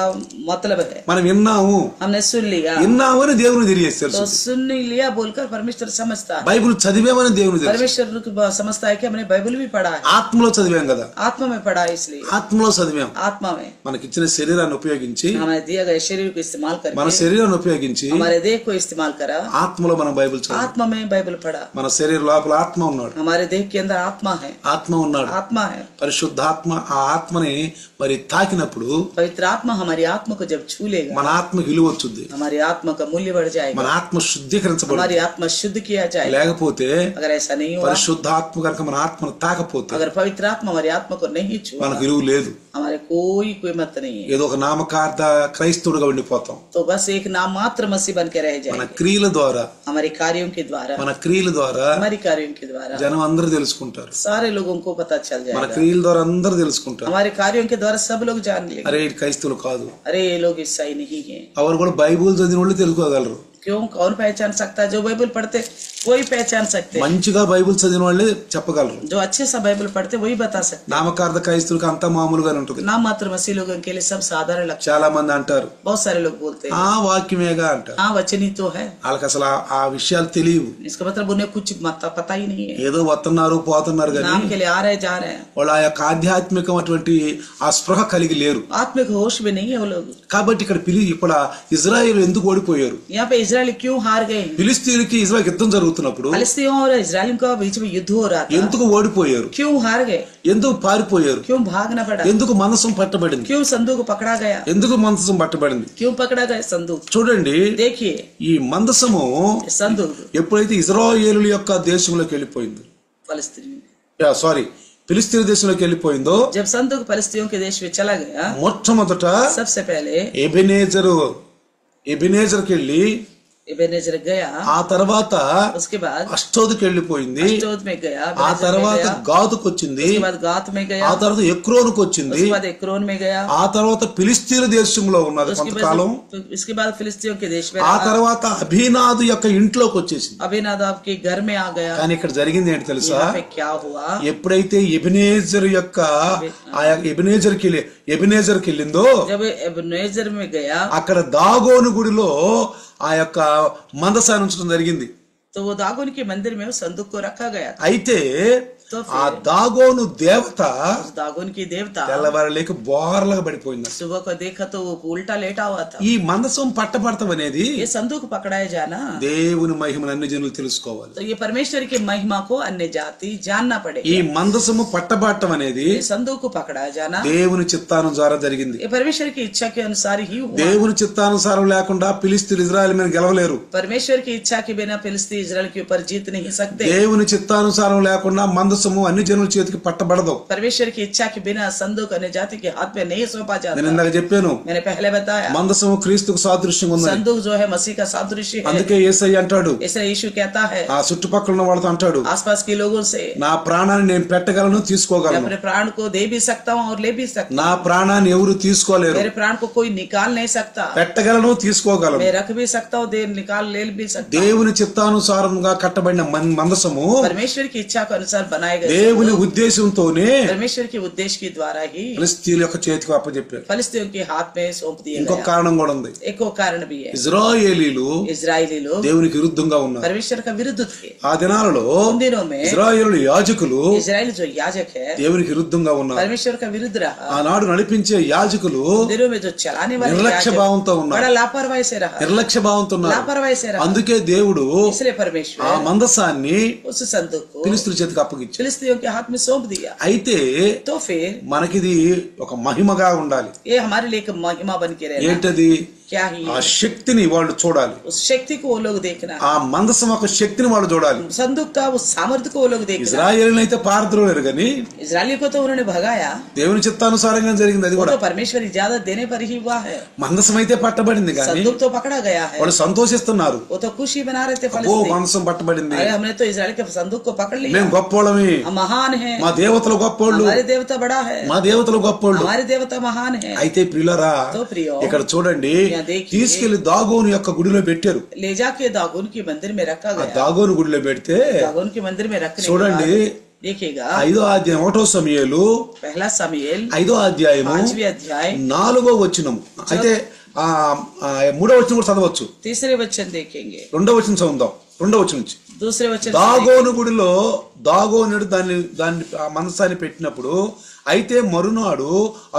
मतलब है మనం విన్నాము, हमने सुन लिया, విన్నామని దేవుని తెలియజేస్తారు. तो सुन लिया बोलकर परमेश्वर समझता है. బైబిల్ చదివామని దేవుని తెలుసు. परमेश्वर समझता है कि हमने बाइबल भी पढ़ा है. ఆత్మలో చదివాం కదా, आत्मा में पढ़ा है, इसलिए ఆత్మలో చదివాం. आत्मा में మనకిచ్చిన శరీరాన్ని ఉపయోగించి, हमें दिया गया शरीर को इस्तेमाल మన करके, శరీరాన్ని ఉపయోగించి हमारे देह को इस्तेमाल करा. ఆత్మలో మనం బైబిల్ చదివాం. आत्मा में बाइबल पढ़ा. మన శరీర లోపల ఆత్మ ఉన్నాడు, हमारे देह के अंदर आत्मा है, ఆత్మ ఉన్నాడు, आत्मा है. పరిశుద్ధాత్మ ఆ ఆత్మని మరి తాకినప్పుడు पवित्र आत्मा हमारी आत्मा को जब छू लेगा, మన ఆత్మ విలువ వచ్చుద్ది, हमारी आत्मा का मूल्य बढ़ మన जाएगा, ఆత్మ శుద్ధీకరించబడుతుంది. हमारी आत्मा शुद्ध किया जाएगा. లేకపోతే अगर ऐसा नहीं हुआ, పరిశుద్ధాత్మ కనుక మన ఆత్మను తాకపోతే अगर पवित्र आत्मा हमारी आत्मा को नहीं छुआ, మనకు విలువ లేదు. हमारे कोई कीमत नहीं है. ఏదో ఒక నామకార్థ క్రైస్తవుడిగా ఉండిపోతాం. तो बस एक नाम मात्र मसीह बन के रह మన जाएंगे. క్రియల ద్వారా, हमारे कार्यों के द्वारा, మన క్రియల ద్వారా हमारी कार्यों के द्वारा జనం అందరూ తెలుసుకుంటారు. सारे लोगों को पता चल మన जाएगा. క్రియల ద్వారా అందరూ తెలుసుకుంటారు. हमारे कार्यों के द्वारा सब लोग जान लेंगे, అరే ఇది క్రైస్తవులు కాదు. अरे ये लोग ईसाई नहीं है. ఎవరు కూడా బైబుల్ చదివిన వాళ్ళు తెలుసుకోగలరు. क्यों? कौन पहचान सकता है? जो बाइबल पढ़ते वही पहचान सकते हैं. మంచిగా బైబుల్ చదివిన వాళ్ళే చెప్పగలరు. जो अच्छे से बाइबल पढ़ते वही बता सकते हैं. నామకార్థ క్రైస్తవులకు అంతా మామూలుగానే ఉంటుంది. नाम मात्र मसीह लोगों के लिए सब साधारण लगता है. చాలా మంది అంటారు, बहुत सारे लोग बोलते हैं ఆ వాక్యమేగా అంటారు. हाँ वचन ही तो है. వాళ్ళకి అసలు ఆ విషయాలు తెలియవు. इसका मतलब उन्हें कुछ पता ही नहीं है. ఏదో వస్తున్నారు పోతున్నారు కానీ नाम के लिए आ रहे जा रहे हैं, వాళ్ళు ఆ యొక్క ఆధ్యాత్మికమైనటువంటి ఆ స్పృహ కలిగి లేరు. आत्मिक होश में नहीं है वो लोग. కాబట్టి ఇక్కడ ఇజ్రాయేల్ ఎందుకు ఓడిపోయారు? यहाँ पे इजराइल क्यों हार गए? ఫిలిస్తీన్లకి ఇజ్రాయెల్ యుద్ధం జరుగుతున్నప్పుడు फलस्तीनियों और इजराइलियों का बीच में युद्ध हो रहा था. ఎందుకు ఓడిపోయారు? क्यों हार गए? ఎందుకు పారిపోయారు? क्यों भागना पड़ा? ఎందుకు మనసం పట్టబడింది? क्यों संदूक पकड़ा गया? ఎందుకు మనసం పట్టబడింది? क्यों पकड़ा गया संदूक? చూడండి, देखिए ఈ మందసము संदूक ఎప్పుడైతే ఇజ్రాయేలు యొక్క దేశంలోకి వెళ్ళిపోయిందో, फलस्तीन ఫిలిస్తీన్ దేశంలోకి వెళ్ళిపోయిందో, जब संदूक फलस्तीनियों के देश में चला गया, మొట్టమొదట सबसे पहले ఎబెనేజర్కి వెళ్ళి एबेनेजर गया, ఆ తర్వాత उसके बाद అష్టోదుకి వెళ్ళిపోయింది, अष्टोद में गया, ఆ తర్వాత గాదుకు వచ్చింది, उसके बाद गात में गया, ఆ తర్వాత ఎక్రోనుకు వచ్చింది, उसके बाद एक्रोन में गया, ఆ తర్వాత ఫిలిస్తీన్ దేశంలో ఉన్నది కొంతకాలం, इसके बाद फिलिस्तीनियों के देश में, ఆ తర్వాత అభినాదు యొక్క ఇంట్లోకి వచ్చేసింది. अबीनादाब के घर में आ गया. కానీ ఇక్కడ జరిగింది ఏంటి తెలుసా? यहाँ पे क्या हुआ? ఎప్పుడైతే ఎబెనేజర్ ఎబెనేజర్కి వెళ్ళిందో, जब एबेनेजर में गया, అక్కడ దాగోను గుడిలో ఆ యొక్క మందసాన్ని ఉంచడం జరిగింది. तो वो दागोन के मंदिर में संदूक को रखा गया. అయితే तो ఆ దాగోను దేవత दागोन की देवता తెల్లవారలేక బోర్లగా పడిపోయింది. सुबह को देखा तो वो उल्टा लेटा हुआ था. ఈ మందసం పట్టబడతం అనేది ये संदूक पकड़ाया जाना దేవుని మహిమను అన్ని జనులు తెలుసుకోవాలి. तो ये परमेश्वर की महिमा को अन्य जाति जानना पड़ेगा. ఈ మందసము పట్టబడటం అనేది ये संदूक को पकड़ाया जाना దేవుని చిత్తానుసారం జరిగింది. ये परमेश्वर की इच्छा के अनुसार ही हुआ. దేవుని చిత్తానుసారం లేకుండా ఫిలిస్తీయులు ఇజ్రాయెల్ మీద గెలవలేరు. परमेश्वर की इच्छा के बिना फिलिस्ती इजराइल के ऊपर जीत नहीं सकते. దేవుని చిత్తానుసారం లేకుండా మందసము అన్ని జనుల చేతికి పట్టబడదు. परमेश्वर की इच्छा के बिना संदूक अन्य जाति के हाथ में नहीं सौंपा जाता. నేను ఇందాక చెప్పాను, मैंने पहले बताया మందసము క్రీస్తుకు సాదృశ్యంగా ఉంది. संदूक जो है मसीह का सादृश्य है. అందుకే యేసయ్య అంటాడు, इसलिए यीशु कहता है ఆ చుట్టుపక్కల ఉన్న వాళ్ళతో అంటాడు, आसपास के लोगों से నా ప్రాణాన్ని నేను పెట్టగలను मैं తీసుకోగలను. अपने प्राण को दे भी सकता हूँ और ले भी सकता నా ప్రాణాన్ని ఎవరు తీసుకోలేరు. हूँ. मेरे प्राण को कोई निकाल नहीं सकता. పెట్టగలను తీసుకోగలను. मैं रख भी सकता हूँ, दे निकाल ले भी सकता हूँ. దేవుని చిత్తానుసారంగా కట్టబడిన మందసము परमेश्वर की इच्छा के अनुसार बनाए गए దేవుని ఉద్దేశంతోనే परमेश्वर के उद्देश्य के द्वारा ही ఫిలిస్తీయుల యొక్క చేతికి అప్పచెప్పారు. फलिस्तीयों के हाथ में सौंप दिया ఇంకొక गया. కారణం కూడా ఉంది. एक और कारण भी है. ఇజ్రాయేలీలు इजरायली लोग దేవునికి విరుద్ధంగా ఉన్నారు. परमेश्वर का विरुद्ध थे. ఆ దినాలలో उन दिनों में ఇజ్రాయేలు యాజకులు इजराइल जो याजक है దేవునికి విరుద్ధంగా ఉన్నారు. परमेश्वर का विरुद्ध रहा. ఆనాడు నడిపించే యాజకులు उन दिनों में जो चलाने वाले నిర్లక్ష్య याजक భావంతో ఉన్నారు. बड़ा लापरवाही से रहा. నిర్లక్ష్య భావంతో ఉన్నారు. लापरवाही से रहा. అందుకే దేవుడు इसलिए ఆ परमेश्वर మందసాన్ని उस संदूक को ఫిలిస్తీయుల చేతికి అప్పగించాడు. फिलिस्तीयों के हाथ में सौंप दिया. అయితే तो फिर మనకిది ఒక మహిమగా ఉండాలి. ये हमारे लिए एक महिमा बन के रहना. ఏంటది? क्या ही ఆ శక్తిని వాళ్ళు చూడాలి. उस शक्ति को वो लोग देखना. ఆ మందసం యొక్క శక్తిని వాళ్ళు చూడాలి. संदूक का उस सामर्थ्य को वो लोग देखना. ఇజ్రాయేలుని అయితే పారద్రోలేరు కానీ इजरायली को तो उन्होंने भगाया. దేవుని చిత్తానుసారంగా జరిగింది అది वो కూడా. तो परमेश्वर इजाजत देने पर ही हुआ है. మందసం అయితే పట్టబడింది కానీ संदूक तो पकड़ा गया है. వాళ్ళు సంతోషిస్తున్నారు. वो तो खुशी बना रहे थे ఓ फलस्तीन. మందసం పట్టబడింది, अरे हमने तो इजराइल के संदूक को पकड़ लिया. మేము గొప్పోళ్ళమి, हम महान हैं. మా దేవతలు గొప్పోళ్ళు, हमारे देवता बड़ा है. మా దేవతలు గొప్పోళ్ళు. हमारे देवता महान है. అయితే ప్రియులారా तो प्रियो ఇక్కడ చూడండి, यहाँ देखिए, తీసుకెళ్లి దాగోను యొక్క గుడిలో పెట్టారు. ले जाके दागोन की मंदिर में रखा ఆ गया. దాగోను గుడిలో పెడితే दागोन के मंदिर में रखने के చూడండి, बाद देखिएगा 5వ అధ్యాయం 1వ సమూయేలు पहला समूएल 5వ అధ్యాయము 5वें अध्याय 4వ వచనం. అయితే ఆ 3వ వచనం కూడా చదవచ్చు. तीसरे वचन देखेंगे. 2వ వచనం చదువుదాం. 2వ వచనం నుంచి दूसरे वचन దాగోను గుడిలో దాగోనుడు దాన్ని ఆ మనసాన్ని పెట్టినప్పుడు, అయితే మరునాడు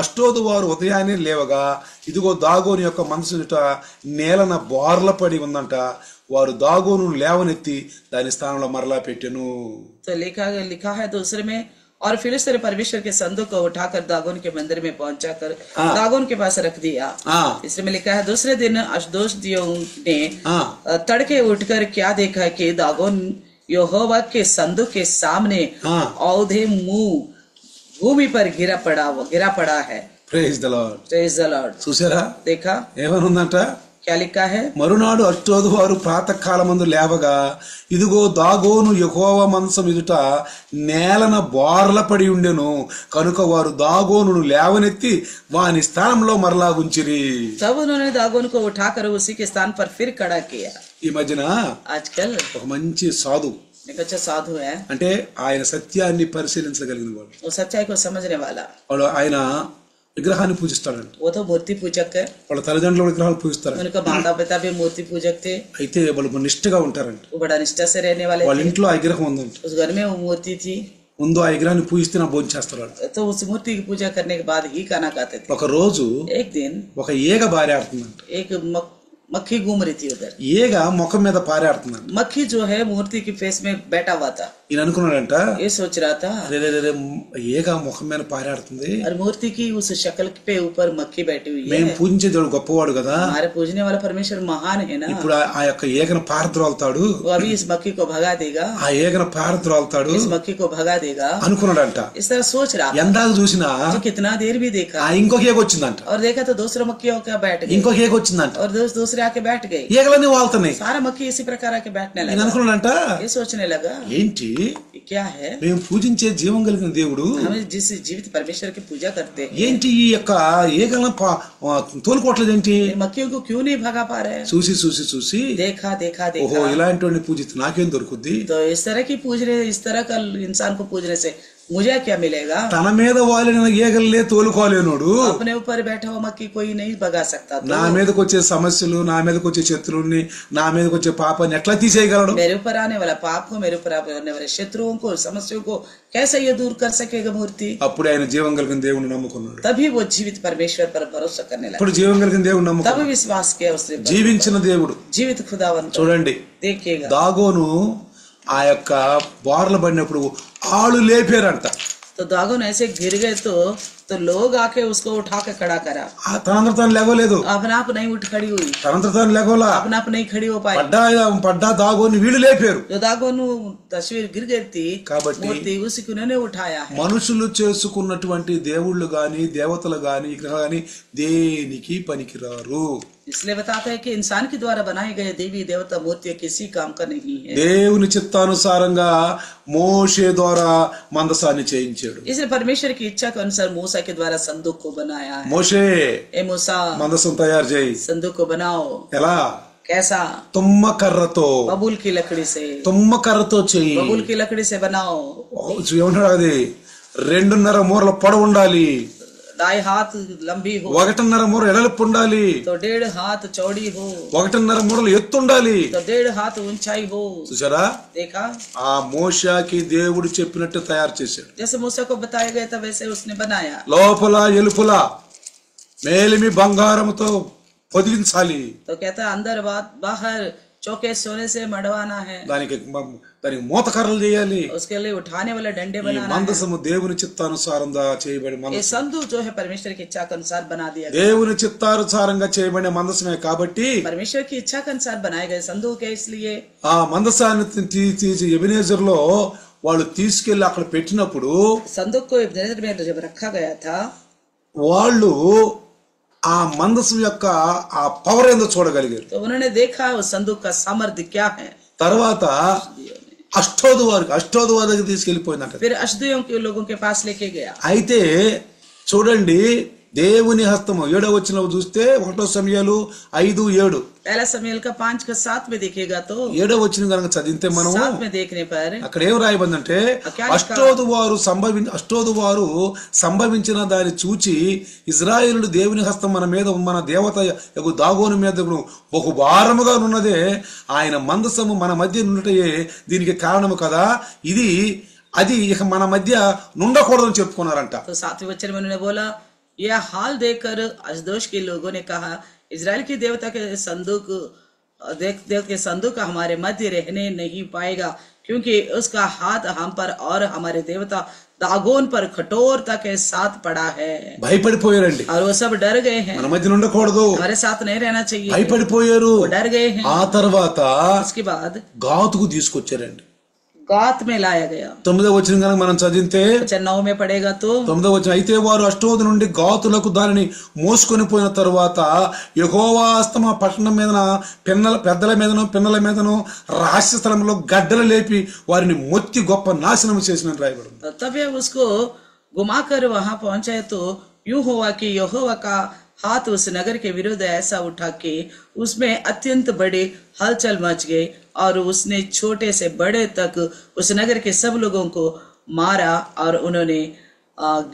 అష్టోదు వారు ఉదయాన్నే లేవగా ఇదిగో దాగోను యొక్క మనసు నేలన బోర్ల పడి ఉందంట. వారు దాగోను లేవనెత్తి దాని స్థానంలో మరలా పెట్టెను. तो लिखा है दूसरे में, और फिलिस्तीय ने परमेश्वर के संदूक को उठाकर दागोन के मंदिर में पहुंचा कर दागोन के पास रख दिया. इसमें लिखा है दूसरे दिन अशदोदियों ने तड़के उठकर क्या देखा कि दागोन यहोवा के संदूक के सामने औधे मुंह भूमि पर गिरा पड़ा है. Praise the Lord. Praise the Lord. చూసారా देखा ఏమనుందంట? क्या लिखा है? మరునాడు అష్టోదు వారు ప్రాతకాలమందు లేవగా ఇదిగో దాగోను యెహోవా మందసం ఎదుట నేలన బోర్ల పడి ఉండెను. కనుక వారు దాగోనును లేవనెత్తి వాని స్థానంలో మరలా ఉంచిరి. तब उन्होंने दागोन को उठाकर उसी के स्थान पर फिर खड़ा किया. ఈ మధ్యన आजकल ఒక మంచి సాధు, एक अच्छा साधु है. అంటే ఆయన సత్యాన్ని పరిశీలించగలిగిన వాడు. वो सच्चाई को समझने वाला. వాడు ఆయన విగ్రహాన్ని పూజిస్తాడంట. वो तो मूर्ति पूजक है. వాళ్ళ తల్లిదండ్రులు విగ్రహాలు పూజిస్తారంట. उनका माता पिता भी मूर्ति पूजक थे. అయితే వాళ్ళు నిష్ఠగా ఉంటారంట. वो बड़ा निष्ठा से रहने वाले వాళ్ళ थे. ఇంట్లో ఆ విగ్రహం ఉందంట. उस घर में वो मूर्ति थी. ముందు ఆ విగ్రహాన్ని పూజిస్తే నా భోజనం చేస్తారు వాళ్ళు. तो उस मूर्ति की पूजा करने के बाद ही खाना खाते थे. ఒక రోజు एक दिन ఒక ఈగ పారాడుతుందంట. एक मक्खी घूम रही थी उधर. ఈగ ముఖం మీద పారాడుతుందంట. मक्खी जो है मूर्ति की फेस में बैठा हुआ था. ఈయన అనుకున్నాడంట, ये सोच रहा था రే ఈగ ముఖం మీద పారాడుతుంది, और मूर्ति की उस शक्ल पे ऊपर मक्खी बैठी हुई మేము है. పూజించే దేవుడు గొప్పవాడు కదా, हमारे पूजने वाला परमेश्वर महान है ना. ఇప్పుడు ఆ యొక్క ఈగను పారద్రోలుతాడు, वो अभी इस मक्खी को भगा देगा. ఆ ఈగను పారద్రోలుతాడు इस मक्खी को भगा देगा. అనుకున్నాడంట. इस तरह सोच रहा था. ఎందాక చూసినా जो कितना देर भी देखा ఆ ఇంకొక ఈగ వచ్చిందంట. और देखा तो दूसरा मक्खी आके बैठ गई. ఇంకొక ఈగ వచ్చిందంట. और दूसरे आके बैठ गई. ఈగలన్నీ వాళ్తున్నాయి. सारा मक्खी इसी प्रकार आके बैठने నేను लगा. అనుకున్నాడంట, ये सोचने लगा ఏంటి ये क्या है. మేము పూజించే జీవం కలిగిన దేవుడు हमें जिस जीवित परमेश्वर की पूजा करते हैं, ఏంటి ఈ యొక్క ఈగలను తోలుకోవట్లేదు ఏంటి? इन मक्खियों को क्यों नहीं भगा पा रहे. చూసి చూసి చూసి देखा देखा ఓహో देखा ఇలాంటి వాడిని పూజిస్తే నాకేం దొరుకుద్ది, तो इस तरह की पूजने, इस तरह का इंसान को पूजने से मुझे क्या मिलेगा? తన మీద వాలిన ఈగలనే తోలుకోలేనోడు अपने ऊपर बैठा हुआ मक्खी कोई नहीं भगा सकता। నా మీదకి వచ్చే సమస్యలు, నా మీదకి వచ్చే శత్రువుల్ని, నా మీదకి వచ్చే పాపాన్ని ఎట్లా తీసేయగలడు? मेरे ऊपर आने वाला पाप को, मेरे ऊपर आने वाले शत्रुओं को, समस्याओं को कैसे ये दूर कर सकेगा मूर्ति? అప్పుడు ఆయన జీవం కలిగిన దేవుని నమ్ముకున్నాడు. तभी वो जीवित परमेश्वर पर भरोसा करने लगा। ఇప్పుడు జీవం కలిగిన దేవుని నమ్ముకున్నాడు. तभी विश्वास किया उसने। జీవించిన దేవుడు जीवित खुदावन చూడండి. देखिएगा, దాగోను ఆ యొక్క బార్లు పడినప్పుడు ఆళ్ళు లేపారంట. तो दागोन ऐसे गिर गए तो लोग आके उसको उठा के खड़ा करा। తనంతట తాను లేవలేదు, अपने आप नहीं उठ खड़ी हुई, తనంతట తాను లేవలా, अपने आप नहीं खड़ी हो पाई। పడ్డా దాగోని వీళ్ళు లేపారు. जो दागोन तस्वीर गिर गई थी, కాబట్టి मूर्ति उसी को उन्होंने उठाया है। మనుషులు చేసుకున్నటువంటి దేవుళ్ళు గాని, దేవతలు గాని, విగ్రహాలు గాని దేనికి పనికిరారు. इसलिए बताता है कि इंसान के द्वारा बनाए गए देवी देवता मूर्तियां किसी काम का नहीं है। దేవుని చిత్తానుసారంగా మోషే ద్వారా మందసాన్ని చేయించాడు. इसलिए परमेश्वर की इच्छा के अनुसार मूसा के द्वारा संदूक को बनाया है। మోషే ए मूसा, మందసం తయారు చేయి. संदूक को बनाओ। ఎలా? कैसा? తుమ్మ కర్రతో, बबूल की लकड़ी से। తుమ్మ కర్రతో చెయ్యి. बबूल की लकड़ी से बनाओ। ఏమంటాడు? అది 2.5 మూరల పొడవు ఉండాలి, ढाई हाथ लंबी हो, 1.5 మూర ఎడల్పు ఉండాలి, तो 1.5 हाथ चौड़ी हो, 1.5 మూరలు ఎత్తు ఉండాలి. तो 1.5 हाथ ऊंचाई हो। చూసారా? देखा? ఆ మోషేకి దేవుడు చెప్పినట్టు తయారు చేశాడు. जैसे मूसा को बताया गया था वैसे उसने बनाया। లోపల ఎలుపుల మేలిమి బంగారంతో పొదిగించాలి. तो कहता अंदर बाहर चौके सोने से मड़वाना है, దానికి మూత కర్రలు చేయాలి. उसके लिए उठाने वाला डंडे ఈ बनाना है। మందసము దేవుని చిత్తానుసారంగా చేయబడి ये మందసం, संदूक जो है परमेश्वर की इच्छा के अनुसार बना दिया गया। దేవుని చిత్తానుసారంగా చేయబడిన మందసమే కాబట్టి परमेश्वर की इच्छा के अनुसार बनाए गए संदूक है। इसलिए ఆ మందసాన్ని తీసి ఎబెనేజర్ లో వాళ్ళు తీసుకెళ్లి అక్కడ పెట్టినప్పుడు संदूक को एबेनेजर में जब रखा गया था, వాళ్ళు ఆ మందసం యొక్క ఆ పవర్ ఏందో చూడగలిగారు. तो उन्होंने देखा उस संदूक का सामर्थ्य क्या है। తర్వాత అష్టోదు వారి దగ్గర తీసుకెళ్లిపోయిందంట. फिर अशदूयों के लोगों के पास लेके गया। అయితే చూడండి, దేవుని హస్తము 7వ వచనం చూస్తే 1 సమూయేలు 5:7, पहला समूएल का 5:7 में देखेगा तो 7వ వచనం కనుక చదివితే మనం 7 में देखने पर అక్కడ ఏం రాయబడిందంటే, అష్టోదు వారు సంభవించిన దాన్ని చూచి ఇజ్రాయేలు దేవుని హస్తం మన దేవత దాగోను మీద బహు భారముగా ఉన్నదే, ఆయన మందసము మన మధ్య నుండటయే దీనికి కారణము కదా, అది ఇక మన మధ్య నుండకూడదని చెప్పుకున్నారంట. तो 7वें वचन में उन्होंने बोला, यह हाल देखकर अशदोद के लोगों ने कहा, इजराइल की देवता के संदूक के संदूक हमारे मध्य रहने नहीं पाएगा, क्योंकि उसका हाथ हम पर और हमारे देवता दागोन पर कठोरता के साथ पड़ा है। భయపడిపోయారండి. और वो सब डर गए हैं, మన మధ్య ఉండకూడదు, हमारे साथ नहीं रहना चाहिए, భయపడిపోయారు, डर गए हैं। ఆ తర్వాత उसके बाद గాతుకు తీసుకొచ్చారండి. गात में लाया गया। 9వ వచనం కనుక మనం చదివితే 9 में पड़ेगा तो 9వ వచనం, అయితే వారు అష్టోదు నుండి గాతులకు దానిని మోసుకొని పోయిన తరువాత యెహోవా హస్తము పట్టణం మీదన పెద్దల మీదను పిన్నల మీదను రహస్య స్థలంలో గడ్డలు లేపి వారిని మొత్తి గొప్ప నాశనం చేసిన రాయబడింది. तब उसको घुमाकर वहां पहुंचे तो यूं हुआ कि यहोवा का हाथ उस नगर के विरुद्ध ऐसा उठा कि उसमें अत्यंत बड़ी हलचल मच गई, और उसने छोटे से बड़े तक उस नगर के सब लोगों को मारा और उन्होंने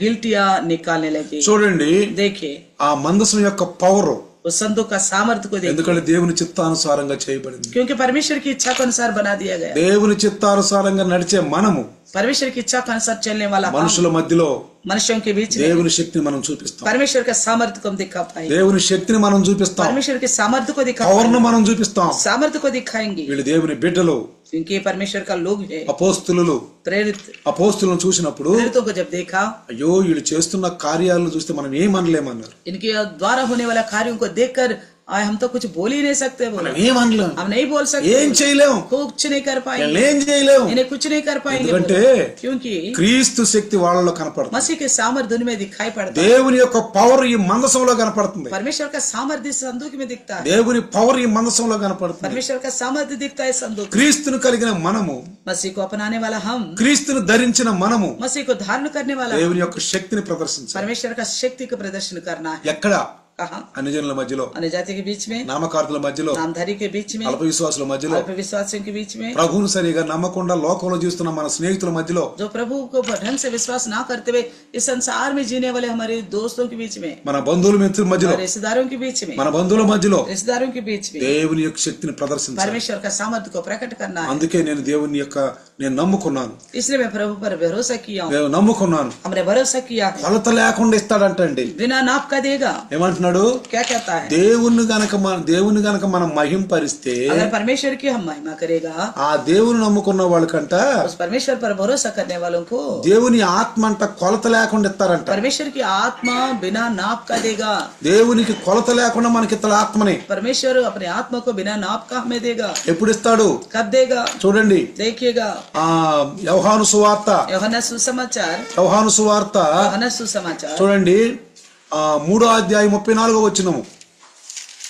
गिल्टियां निकालने लगे। చూడండి, देखिए ఆ మందసం యొక్క పవర్, उस संदूक का सामर्थ्य को देखिए, ఎందుకంటే దేవుని చిత్తానుసారంగా చేయబడింది. क्योंकि परमेश्वर की इच्छा के अनुसार बना दिया गया। దేవుని చిత్తానుసారంగా నడిచే మనము परमेश्वर की इच्छा के अनुसार चलने वाला మనుషుల మధ్యలో मनुष्यों के बीच में దేవుని శక్తిని మనం చూపిస్తాం. परमेश्वर का सामर्थ्य को हम दिखा पाएंगे, దేవుని శక్తిని మనం చూపిస్తాం, परमेश्वर के सामर्थ्य को दिखा పవర్ను మనం చూపిస్తాం. सामर्थ्य को दिखाएंगे, వీళ్ళు దేవుని బిడ్డలు, क्योंकि ये परमेश्वर का लोग है। అపోస్తులు అపోస్తులను చూసినప్పుడు प्रेरितों को जब देखा, అయ్యో వీళ్ళు చేస్తున్న కార్యాలను చూస్తే మనం ఏమనలేమన్నారు. इनके द्वारा होने वाला कार्यों को देखकर हम तो कुछ बोल ही नहीं सकते, बोला ఏమనలేం, हम नहीं बोल सकते, ఏం చేయలేం, कुछ नहीं कर पाएंगे, ఏం చేయలేం, इन्हें कुछ नहीं कर पाएंगे, ఎందుకంటే क्योंकि క్రీస్తు శక్తి వాళ్ళలో కనపడుతుంది. मसीह के सामर्थ्य उनमें दिखाई पड़ता है। దేవుని యొక్క పవర్ ఈ మందసంలో కనపడుతుంది. परमेश्वर का सामर्थ्य संदूक में दिखता है, దేవుని పవర్ ఈ మందసంలో కనపడుతుంది. परमेश्वर का सामर्थ्य दिखता है संदूक। క్రీస్తును కలిగిన మనము, मसीह को अपनाने वाला हम, క్రీస్తును ధరించిన మనము मसीह को धारण करने वाला దేవుని యొక్క శక్తిని ప్రదర్శించాలి. परमेश्वर का शक्ति का प्रदर्शन करना है। ఎక్కడ? कहा అన్ని జనుల మధ్యలో, अन्य जाति के बीच में, నామకార్థుల మధ్యలో, नामधारी के बीच में, అల్ప విశ్వాసుల మధ్యలో, अल्प विश्वासियों के बीच में, ప్రభువును సరిగా నమ్మకుండా లోకంలో జీవిస్తున్న మన స్నేహితుల మధ్యలో, जो प्रभु को ढंग से विश्वास ना करते हुए इस संसार में जीने वाले हमारे दोस्तों के बीच में, మన బంధువుల మిత్రుల మధ్యలో, रिश्तेदारों के बीच में, మన బంధువుల మధ్యలో रिश्तेदारों के बीच में దేవుని యొక్క శక్తిని ప్రదర్శించాలి. परमेश्वर का सामर्थ्य को प्रकट करना है। అందుకే నేను నమ్ముకున్నాను, इसलिए मैं प्रभु पर भरोसा किया हूँ, నేను నమ్ముకున్నాను. हमने भरोसा किया है। కొలత లేకుండా ఇస్తాడంటండి. बिना नाप का देगा। ఏమంటున్నాడు? क्या कहता है? దేవుని గనక మనం మహింపరిస్తే, अगर परमेश्वर की हम महिमा करेगा, ఆ దేవుని నమ్ముకున్న వాళ్ళకంట उस परमेश्वर पर भरोसा करने वालों को దేవుని ఆత్మ అంట కొలత లేకుండా ఇస్తారంట. परमेश्वर की आत्मा बिना नाप का देगा। దేవునికి కొలత లేకుండా మనకి ఇస్తాడు ఆత్మని. परमेश्वर अपने आत्मा को बिना नाप का हमें देगा। ఎప్పుడు ఇస్తాడు? कब देगा? చూడండి, देखिएगा యోహాను సువార్త, యోహన్నా సుసమాచాर, యోహాను సువార్త యోహన్నా సుసమాచాर చూడండి, 3వ అధ్యాయం 34వ వచనము.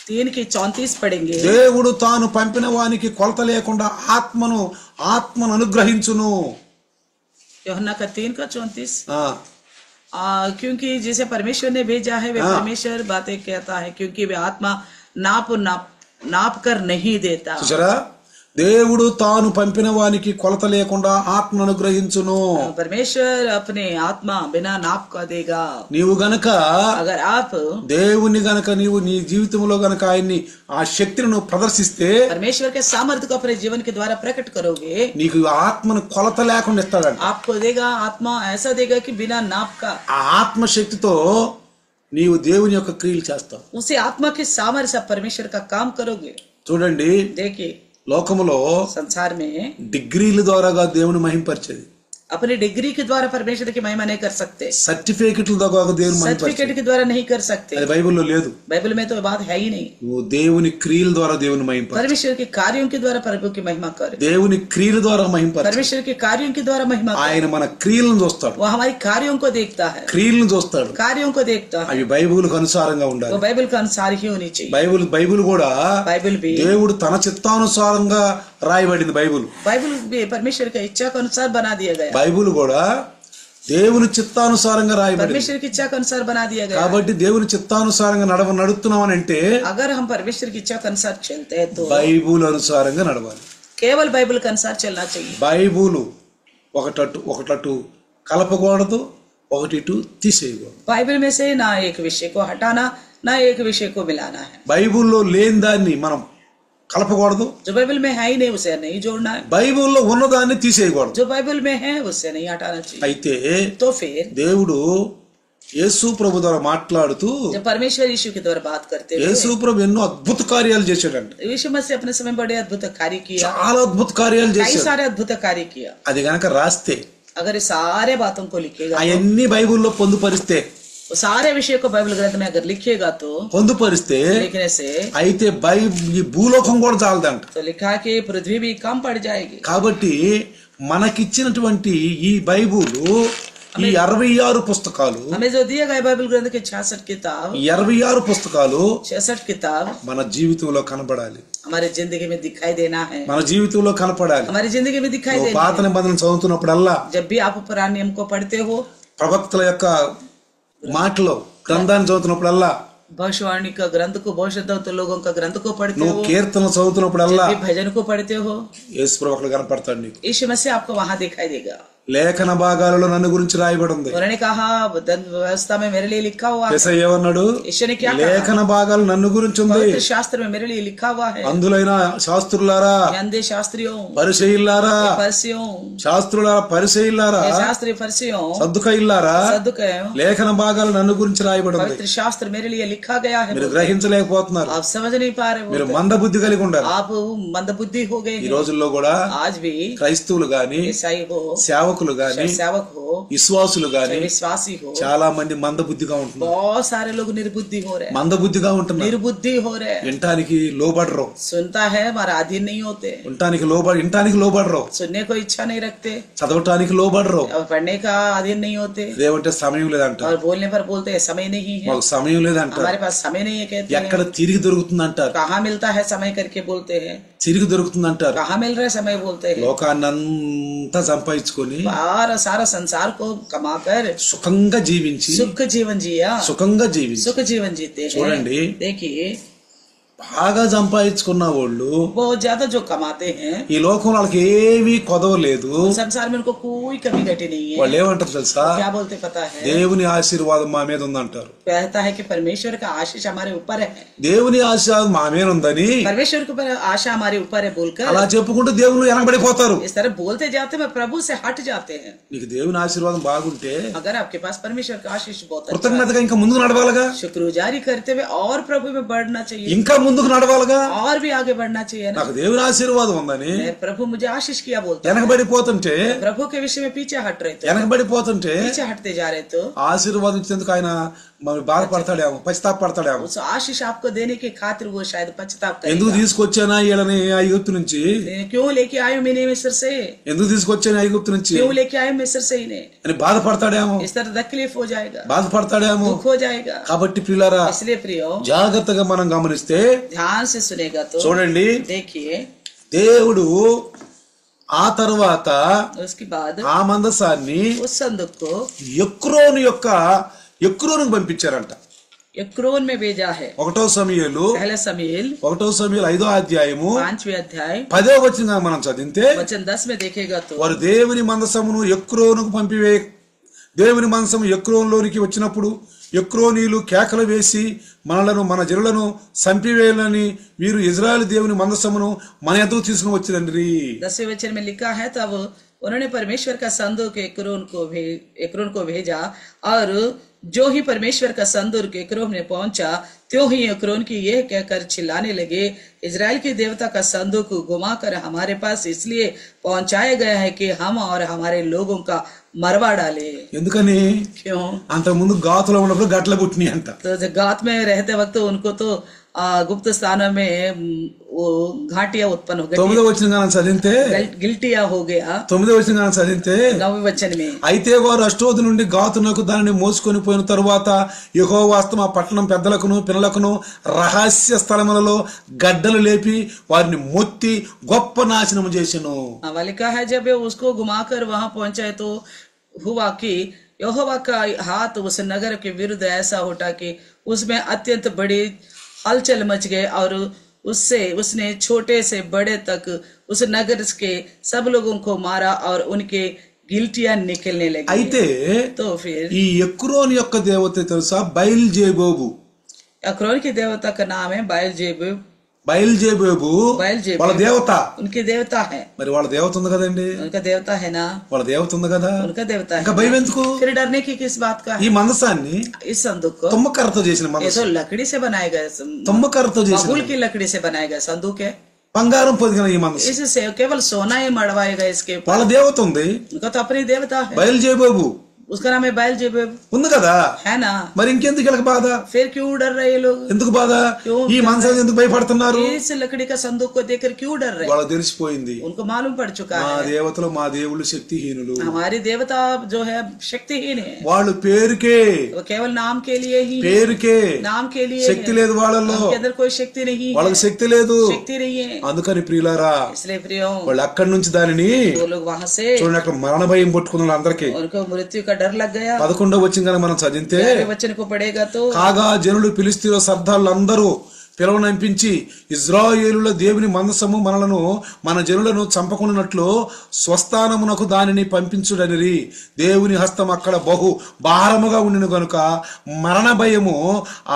3:34 पढ़ेंगे। దేవుడు తాను పంపిన వానికి కొలత లేకుండా ఆత్మను అనుగ్రహించును. యోహన్నా का 3:34। ఆ, क्योंकि जिसे परमेश्वर ने भेजा है वे परमेश्वर बातें कहता है, क्योंकि वे आत्मा नाप कर नहीं देता। చూసారా? దేవుడు తాను పంపిన వానికి కొలత లేకుండా ఆత్మను అనుగ్రహించును. परमेश्वर अपने आत्मा बिना नाप का देगा। నీవు గనక अगर आप దేవుని గనక నీవు నీ జీవితంలో గనక ఆయన్ని ఆ శక్తిని నువ్వు ప్రదర్శిస్తే, परमेश्वर के सामर्थ्य को अपने जीवन के द्वारा प्रकट करोगे, నీకు ఆత్మను కొలత లేకుండా ఇస్తాడంట. आपको देगा आत्मा ऐसा देगा कि बिना नाप का। ఆ ఆత్మ శక్తితో నీవు దేవుని యొక్క క్రియలు చేస్తావు. उसी आत्मा के सामर्थ्य से परमेश्वर का काम करोगे। చూడండి, देखिए లోకములో संसार में డిగ్రీల ద్వారాగా దేవుని మహింపరిచేది, अपने डिग्री के द्वारा परमेश्वर की महिमा नहीं कर सकते, సర్టిఫికెట్ల ద్వారా దేవుని सर्टिफिकेट మహింపరిచేది. के द्वारा नहीं कर सकते। అది బైబిల్లో లేదు. बाइबल में तो बात है ही नहीं। నువ్వు దేవుని క్రియల ద్వారా దేవుని మహింపరి, परमेश्वर के कार्यों के द्वारा प्रभु की महिमा कर, దేవుని క్రియల ద్వారా మహింపరి. परमेश्वर के कार्यों के द्वारा महिमा कर। ఆయన మన క్రియలను చూస్తాడు, वो हमारी कार्यों को देखता है, క్రియలను చూస్తాడు. कार्यों को देखता है। అవి బైబిల్కు అనుసారంగా वो ఉండాలి. बाइबल के अनुसार ही होनी चाहिए। బైబిల్ కూడా बाइबल भी దేవుడు తన చిత్తానుసారంగా రాయబడింది. बाइबल भी परमेश्वर की इच्छा के अनुसार बना दिया गया। బైబిల్ కూడా దేవుని చిత్తానుసారంగా రాయబడింది. परमेश्वर की इच्छा के अनुसार बना दिया गया। కాబట్టి దేవుని చిత్తానుసారంగా నడుస్తున్నామని అంటే अगर हम परमेश्वर की इच्छा के अनुसार चलते हैं तो బైబిల్ అనుసారంగా నడవాలి. केवल बाइबल के अनुसार चलना चाहिए। బైబిల్ ఒకటట్టు కలపకూడదు, ఒకటి ఇటు తీసేయకూడదు. बाइबल में से ना एक विषय को हटाना ना एक विषय को मिलाना है। బైబిల్లో లేని దాన్ని మనం కలపకూడదు, जो बाइबल में है ही नहीं उसे नहीं जोड़ना है, బైబిల్లో ఉన్నదాన్ని తీసేయకూడదు. जो बाइबल में है उससे नहीं हटाना चाहिए। అయితే तो फिर దేవుడు యేసు ప్రభు ద్వారా మాట్లాడుతూ, जब परमेश्वर यीशु के द्वारा बात करते యేసు हुए ప్రభు ఎన్నో అద్భుత కార్యాలు చేశాడంట. यीशु मसीह अपने समय बड़े अद्भुत कार्य किया, చాలా అద్భుత కార్యాలు कई చేశాడు. सारे अद्भुत कार्य किया। అది గనక రాస్తే, अगर इस सारे बातों को लिखेगा, అవన్నీ బైబిల్లో పొందుపరిస్తే, वो सारे विषय को बाइबल ग्रंथ में अगर लिखेगा तो పొందుపరిస్తే लिखने से అయితే ఈ భూలోకం కూడా చాలదంట. तो लिखा कि पृथ्वी भी कम पड़ जाएगी। కాబట్టి మనకిచ్చినటువంటి ఈ బైబుల్, ఈ 66 పుస్తకాలు, हमें जो दिया गया बाइबल ग्रंथ के 66 किताब, 66 పుస్తకాలు 66 किताब మన జీవితంలో కనపడాలి, हमारे जिंदगी में दिखाई देना है, మన జీవితంలో కనపడాలి. हमारी जिंदगी में दिखाई నువ్వు देना పాత है। నిబంధన చదువుతున్నప్పుడల్లా जब भी आप पुराने नियम को पढ़ते हो, ప్రవక్తల యొక్క మాటలో గ్రంథాన్ని చదువుతున్నప్పుడల్లా, भविष्यवाणी का ग्रंथ को भविष्य लोगों का ग्रंथ को पढ़ते నువ్వు हो, కీర్తనలు చదువుతున్నప్పుడల్లా जब भी भजन को पढ़ते हो, యేసు ప్రభు అక్కడ కనపడతాడు నీకు. यीशु मसीह आपको वहां दिखाई देगा। లేఖన భాగాలలో నన్ను గురించి రాయబడి ఉంది. उन्होंने कहा व्यवस्था में मेरे लिए लिखा हुआ है। యేసయ్య ఏమన్నాడు? यीशु ने क्या कहा? లేఖన భాగాలు నన్ను గురించి ఉంది. पवित्र शास्त्र में मेरे लिए लिखा हुआ है। అందులైన శాస్త్రులారా, अंधे शास्त्रियों, పరిసయ్యులారా, फरिसियों, శాస్త్రులారా, పరిసయ్యులారా, शास्त्री फरिसियों, సద్దుకయ్యులారా, सद्दुकयों, లేఖన భాగాలు నన్ను గురించి రాయబడి ఉంది. पवित्र शास्त्र मेरे लिए लिखा गया है। మీరు గ్రహించలేకపోతున్నారు, आप समझ नहीं पा रहे మీరు हो, మందబుద్ధి కలిగి ఉండాలి. आप मंदबुद्धि हो गए ఈ हैं। రోజుల్లో కూడా आज भी క్రైస్తవులు గాని, ईसाई हो, సేవకులు గాని, सेवक हो, విశ్వాసులు గాని विश्वासी हो, చాలా మంది మందబుద్ధిగా ఉంటున్నారు. बहुत सारे लोग निर्बुद्धि हो रहे हैं, మందబుద్ధిగా ఉంటున్నారు, निर्बुद्धि हो रहे हैं। వినటానికి లోబడరు, सुनता है मगर अधीन नहीं होते, వినటానికి లోబడరు, सुनने को इच्छा नहीं रखते, చదవటానికి లోబడరు, और पढ़ने का अधीन नहीं होते, ఇదేమంటే సమయం లేదంట, और बोलने पर बोलते हैं समय नहीं है, మాకు సమయం లేదంట, हमारे पास समय नहीं है कहते हैं। ఎక్కడ తిరిగి దొరుకుతుంది అంటారు. कहाँ मिलता है समय करके बोलते हैं। తిరిగి దొరుకుతుందంటారు. कहाँ मिल रहा है समय बोलते हैं. లోకాన్నంతా సంపాదించుకొని सारा संसार को कमाकर సుఖంగా జీవించి सुख जीवन जिया, సుఖంగా జీవించి सुख जीवन जीते हैं. చూడండి, देखिए బాగా సంపాదించుకున్న వాళ్ళు बहुत ज्यादा जो कमाते हैं, ఈ లోకంలో వాళ్ళకి ఏమీ కొదవలేదు. संसार में उनको कोई कमी घटी नहीं है. వాళ్ళు ఏమంటారు తెలుసా? क्या बोलते पता है? దేవుని ఆశీర్వాదం మా మీద ఉందంటారు. कहता है कि परमेश्वर का आशीष हमारे ऊपर है. దేవుని ఆశీర్వాదం మా మీద ఉందని परमेश्वर के ऊपर आशा हमारे ऊपर है बोलकर అలా చెప్పుకుంటూ దేవుని వెనకబడిపోతారు. इस तरह बोलते जाते हैं, प्रभु से हट जाते हैं. నీకు దేవుని ఆశీర్వాదం బాగుంటే अगर आपके पास परमेश्वर का आशीष बहुत अच्छा है, కృతజ్ఞతగా ఇంకా ముందుకు నడవాలిగా, शुक्रगुजारी करते हुए और प्रभु में बढ़ना चाहिए, ఇంకా ముందుకు నడవాలిగా. और भी आगे बढ़ना चाहिए ना. నాకు దేవుని ఆశీర్వాదం ఉందని प्रभु मुझे आशीष किया बोलते हैं. వెనకబడిపోతుంటే प्रभु के विषय में पीछे हट रहे थे, వెనకబడిపోతుంటే पीछे हटते जा रहे तो ఆశీర్వాదం ఇచ్చేందుకు ఆయన మరి బాధపడతాడేమో, పశ్చాత్తాపడతాడేమో. उस आशीष आपको देने की खातिर वो शायद पश्चाताप ఎందుకు करेगा. తీసుకొచ్చానా వీళ్ళని ఐగుప్తు నుంచి, क्यों लेके आयो मैंने मिस्र से, ఎందుకు తీసుకొచ్చాను ఐగుప్తు నుంచి क्यों लेके आयो मिस्र से इन्हें. అని బాధపడతాడేమో, इस तरह तकलीफ हो जाएगा, బాధపడతాడేమో. दुख हो जाएगा. కాబట్టి ప్రియులారా, इसलिए प्रियो జాగ్రత్తగా మనం గమనిస్తే ध्यान से सुनेगा तो చూడండి, देखिए దేవుడు ఆ తర్వాత उसके बाद ఆ మందసాన్ని उस संदूक को ఎక్రోనుకు పంపించారంట. एक्रोन में भेजा है. 1వ సమూయేలు पहला समूएल 5వ అధ్యాయము 5वें अध्याय 10వ వచనం మనం చదివితే, वचन 10 में देखेगा तो వారు దేవుని మందసమును ఎక్రోనుకు పంపివే, దేవుని మందసము ఎక్రోన్లోనికి వచ్చినప్పుడు ఎక్రోనీలు కేకలు వేసి మనలను మన జనులను చంపివేయాలని వీరు ఇజ్రాయేల్ దేవుని మందసమును మన ఎదురు తీసుకుని వచ్చిరండి. 10वें वचन में लिखा है, तब उन्होंने परमेश्वर का संदूक एक्रोन को भेजा, और जो ही परमेश्वर का संदूक एक्रोन में पहुंचा, त्यों ही एक्रोन की यह कहकर चिल्लाने लगे, इजराइल के देवता का संदूक घुमाकर हमारे पास इसलिए पहुंचाया गया है कि हम और हमारे लोगों का मरवा डाले. ఎందుకని? क्यों? అంతకుముందు గాతులో ఉన్నప్పుడు గట్ల పుట్టినాయి అంట. तो गात में रहते वक्त उनको तो गुप्त स्थानों में वो घाटियां उत्पन्न हो गई, 9వ వచనం మనం చదివితే, गिल्टिया हो गया. 9వ వచనం మనం చదివితే, 9वें वचन में అయితే వారు అష్టోదు నుండి గాతునకు దానిని మోసుకొని పోయిన తరువాత యెహోవా హస్తం ఆ పట్టణం పెద్దలకును పిల్లలకును రహస్య స్థలములలో గడ్డలు లేపి వారిని మొత్తి గొప్ప నాశనం చేసెను. लिखा है, जब वे उसको घुमाकर वहां पहुंचे तो हुआ कि यहोवा का हाथ उस नगर के विरुद्ध ऐसा उठा कि उसमें अत्यंत बड़ी हलचल मच गए, और उसने छोटे से बड़े तक उस नगर के सब लोगों को मारा और उनके गिल्टियां निकलने लगी. అయితే तो फिर ఈ ఎక్రోన్ యొక్క దేవత తెలుసా? బయల్జేబోబు. एक्रोन की देवता का नाम है बायलजेबूब. బయల్జేబోబు వాళ్ళ దేవత. उनकी देवता है. మరి వాళ్ళ దేవత ఉంది కదండి, उनका देवता है ना, వాళ్ళ దేవత ఉంది కదా, उनका देवता है. ఇంకా భయం ఎందుకు? फिर डरने की किस बात का ఈ है? మందసాన్ని इस संदूक को తుమ్మకర్రతో చేసిన ये మందసం, तो लकड़ी से बनाया गया, తుమ్మకర్రతో చేసిన बबूल की लकड़ी से बनाया गया संदूक है. బంగారం పొదిగిన ఈ మందసం, इससे केवल सोना ही मड़वाएगा इसके ऊपर. వాళ్ళ దేవత ఉంది. उनका तो अपनी देवता है, బయల్జేబోబు उसका नाम है बायलजेबूब, ఉంది కదా, है ना. మరి ఇంకెందుకు వీళ్ళకి బాధ? फिर क्यों डर रहे ये लोग? ఎందుకు బాధ? क्यों ఈ మందసాన్ని ఎందుకు భయపడుతున్నారు? इस लकड़ी का संदूक को देखकर क्यों डर रहे? వాళ్ళకి తెలిసిపోయింది, उनको मालूम पड़ चुका మా है దేవతలు మా దేవుళ్ళు శక్తిహీనులు, हमारी देवता जो है शक्तिहीन है. వాళ్ళు పేరుకే वो केवल नाम के लिए ही, పేరుకే नाम के लिए శక్తి లేదు వాళ్ళలో, उनके अंदर कोई शक्ति नहीं వాళ్ళకి है, శక్తి లేదు. शक्ति नहीं है. అందుకని ప్రియులారా, इसलिए प्रियो వాళ్ళు అక్కడి నుంచి దానిని वो लोग वहां से చూడండి, అక్కడ మరణ భయం పట్టుకున్న అందరికి. उनको मृत्यु का डर लग गया. 11వ వచనం కనుక మనం చదివితే, 11वें वचन को पढ़ेगा तो కాగా జనులు ఫిలిష్తీయుల సర్దారులందరూ పిలవనంపించి ఇజ్రాయేలుల దేవుని మందసము మనలను మన జనులను చంపకున్నట్లు స్వస్థానమునకు దానిని పంపించుడనిరి. దేవుని హస్తం అక్కడ బహు భారముగా ఉండిన గనుక మరణ భయము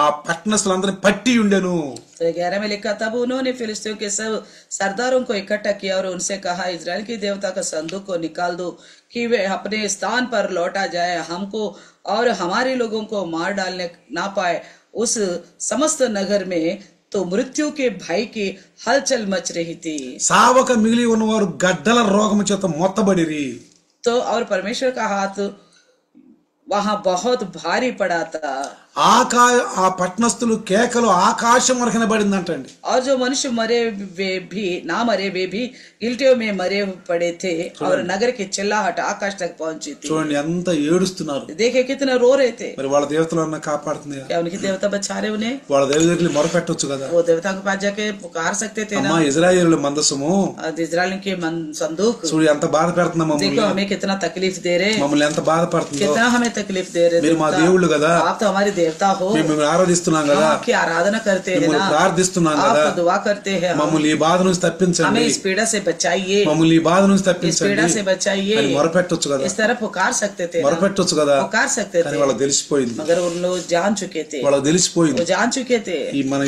ఆ పట్టణస్థులందరిని పట్టి ఉండెను. तो 11 में लिखा, तब उन्होंने फिलिस्तीयों के सब सरदारों को इकट्ठा किया और उनसे कहा, इजराइल की देवता का संदूक को निकाल दो कि वे अपने स्थान पर लौटा जाए, हमको और हमारे लोगों को मार डालने ना पाए. उस समस्त नगर में तो मृत्यु के भय की हलचल मच रही थी. సావక మిగిలి ఉన్నవారు గడ్డల రోగము చేత మొత్తబడిరి. तो और परमेश्वर का हाथ वहां बहुत भारी पड़ा था। ఆ పట్టణస్థులు కేకలు ఆకాశం వరకు వినబడిందంటండి. और जो मनुष्य मरे वे भी ना मरे वे भी गिल्टियों में मरे पड़े थे और नगर की चिल्लाहट आकाश तक पहुंची थी. చూడండి ఎంత ఏడుస్తున్నారు. देखे कितना रो रहे थे. మరి వాళ్ళ దేవతలన్నా కాపాడుతున్నాయా? क्या उनकी देवता बचा रहे उन्हें? వాళ్ళ దేవతలకు మొరపెట్టొచ్చు కదా. वो देवता के पास जाके पुकार सकते थे ना. అమ్మా ఇజ్రాయేలు మందసము, इजराइल के संदूक చూడు ఎంత బాధ పెడుతున్నా మమ్మల్ని. देखो हमें कितना तकलीफ दे रहे, మమ్మల్ని ఎంత బాధపడుతుందో. कितना हमें तकलीफ दे रहे. మీరు మా దేవుళ్ళు కదా, आप तो हमारे देवता हो, మేము ఆరాధిస్తున్నాం కదా, आपकी आराधना करते हैं ना, ప్రార్థిస్తున్నాం కదా, आप दुआ करते हैं, మమ్మల్ని ఈ బాధ నుంచి తప్పించండి, हमें इस पीड़ा से बचाइए, మమ్మల్ని ఈ బాధ నుంచి इस తప్పించండి, पीड़ा से बचाइए, మొరపెట్టొచ్చు కదా. इस तरह पुकार सकते थे, మొరపెట్టొచ్చు కదా. पुकार सकते కానీ थे, వాళ్ళకి తెలిసిపోయింది, मगर उन लोग जान चुके थे, వాళ్ళకి తెలిసిపోయింది वो जान चुके थे ఈ మన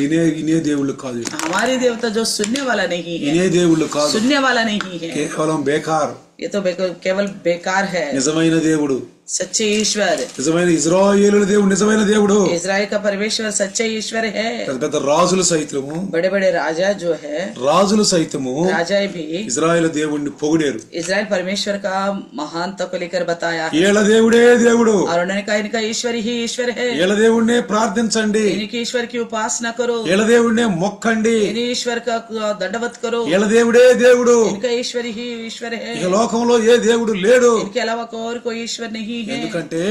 ఇనే దేవుళ్ళు కాదు, हमारे देवता जो सुनने वाला नहीं है, ఇనే దేవుళ్ళు కాదు, सुनने वाला नहीं है, కేవలం బేకార్. ये तो केवल बेकार है. నిజమైన దేవుడు, सच्चे ईश्वर, నిజమైన ఇజ్రాయేలుల దేవుడు, నిజమైన దేవుడు, इजराइल का परमेश्वर सच्चे ईश्वर है. పెద్ద పెద్ద రాజులు సైతము, बड़े बड़े राजा जो है, రాజులు సైతము राजा भी ఇజ్రాయేలు దేవుణ్ణి పొగిడారు. इजराइल परमेश्वर का महानता को लेकर बताया है, ఏళ్ళ దేవుడే దేవుడు, और उन्होंने कहा इनका ईश्वर ही ईश्वर है, ఏళ్ళ దేవుణ్ణే ప్రార్థించండి, इनके ईश्वर की उपासना करो, ఏళ్ళ దేవుణ్ణే మొక్కండి, इन ईश्वर का दंडवत करो, ఏళ్ళ దేవుడే దేవుడు. इनका ईश्वर ही ईश्वर है, ఇక లోకంలో ఏ దేవుడు లేడు. इनके अलावा और कोई ईश्वर नहीं है. ఎందుకంటే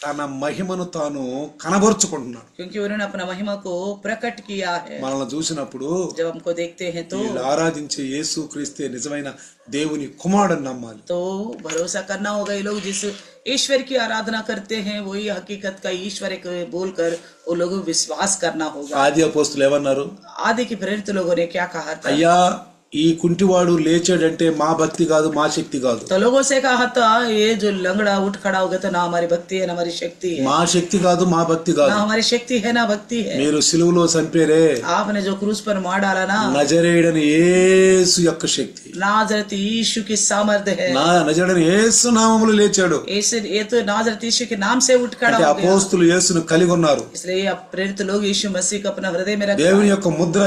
తన మహిమను తాను కనబరుచుకుంటున్నాడు. क्योंकि उन्होंने अपना महिमा को प्रकट किया है. మనల్ని చూసినప్పుడు जब हमको देखते हैं तो వీళ్ళు ఆరాధించే యేసు క్రీస్తే నిజమైన దేవుని కుమారుడని నమ్మాలి. तो भरोसा करना होगा ये लोग जिस ईश्वर की आराधना करते हैं वही हकीकत का ईश्वर एक बोलकर वो लोगों को विश्वास करना होगा. ఆది అపోస్తులు ఏమన్నారు? आदि की प्रेरित लोगों ने क्या कहा था? అయ్యా ఈ కుంటివాడు లేచాడంటే మా భక్తి కాదు, మా శక్తి కాదు. तो लोगों से कहा था ये जो लंगड़ा उठ खड़ा हो गया तो ना हमारी भक्ति है ना हमारी शक्ति है, మా శక్తి కాదు, మా భక్తి ना కాదు. हमारी शक्ति है ना भक्ति है. మీరు సిలువలో చంపేరే आपने जो क्रूस पर मार डाला ना, నజరేయుడని యేసు యొక్క శక్తి, नाजरत यीशु की सामर्थ्य है. నా నజరేయుడని యేసు నామములో లేచాడు. ये तो नाजरत यीशु के नाम से उठ खड़ा అంటే हो गया. అపోస్తులు యేసును కలిగి ఉన్నారు. इसलिए अब प्रेरित लोग यीशु मसीह को अपना हृदय में रखा. దేవుని యొక్క ముద్ర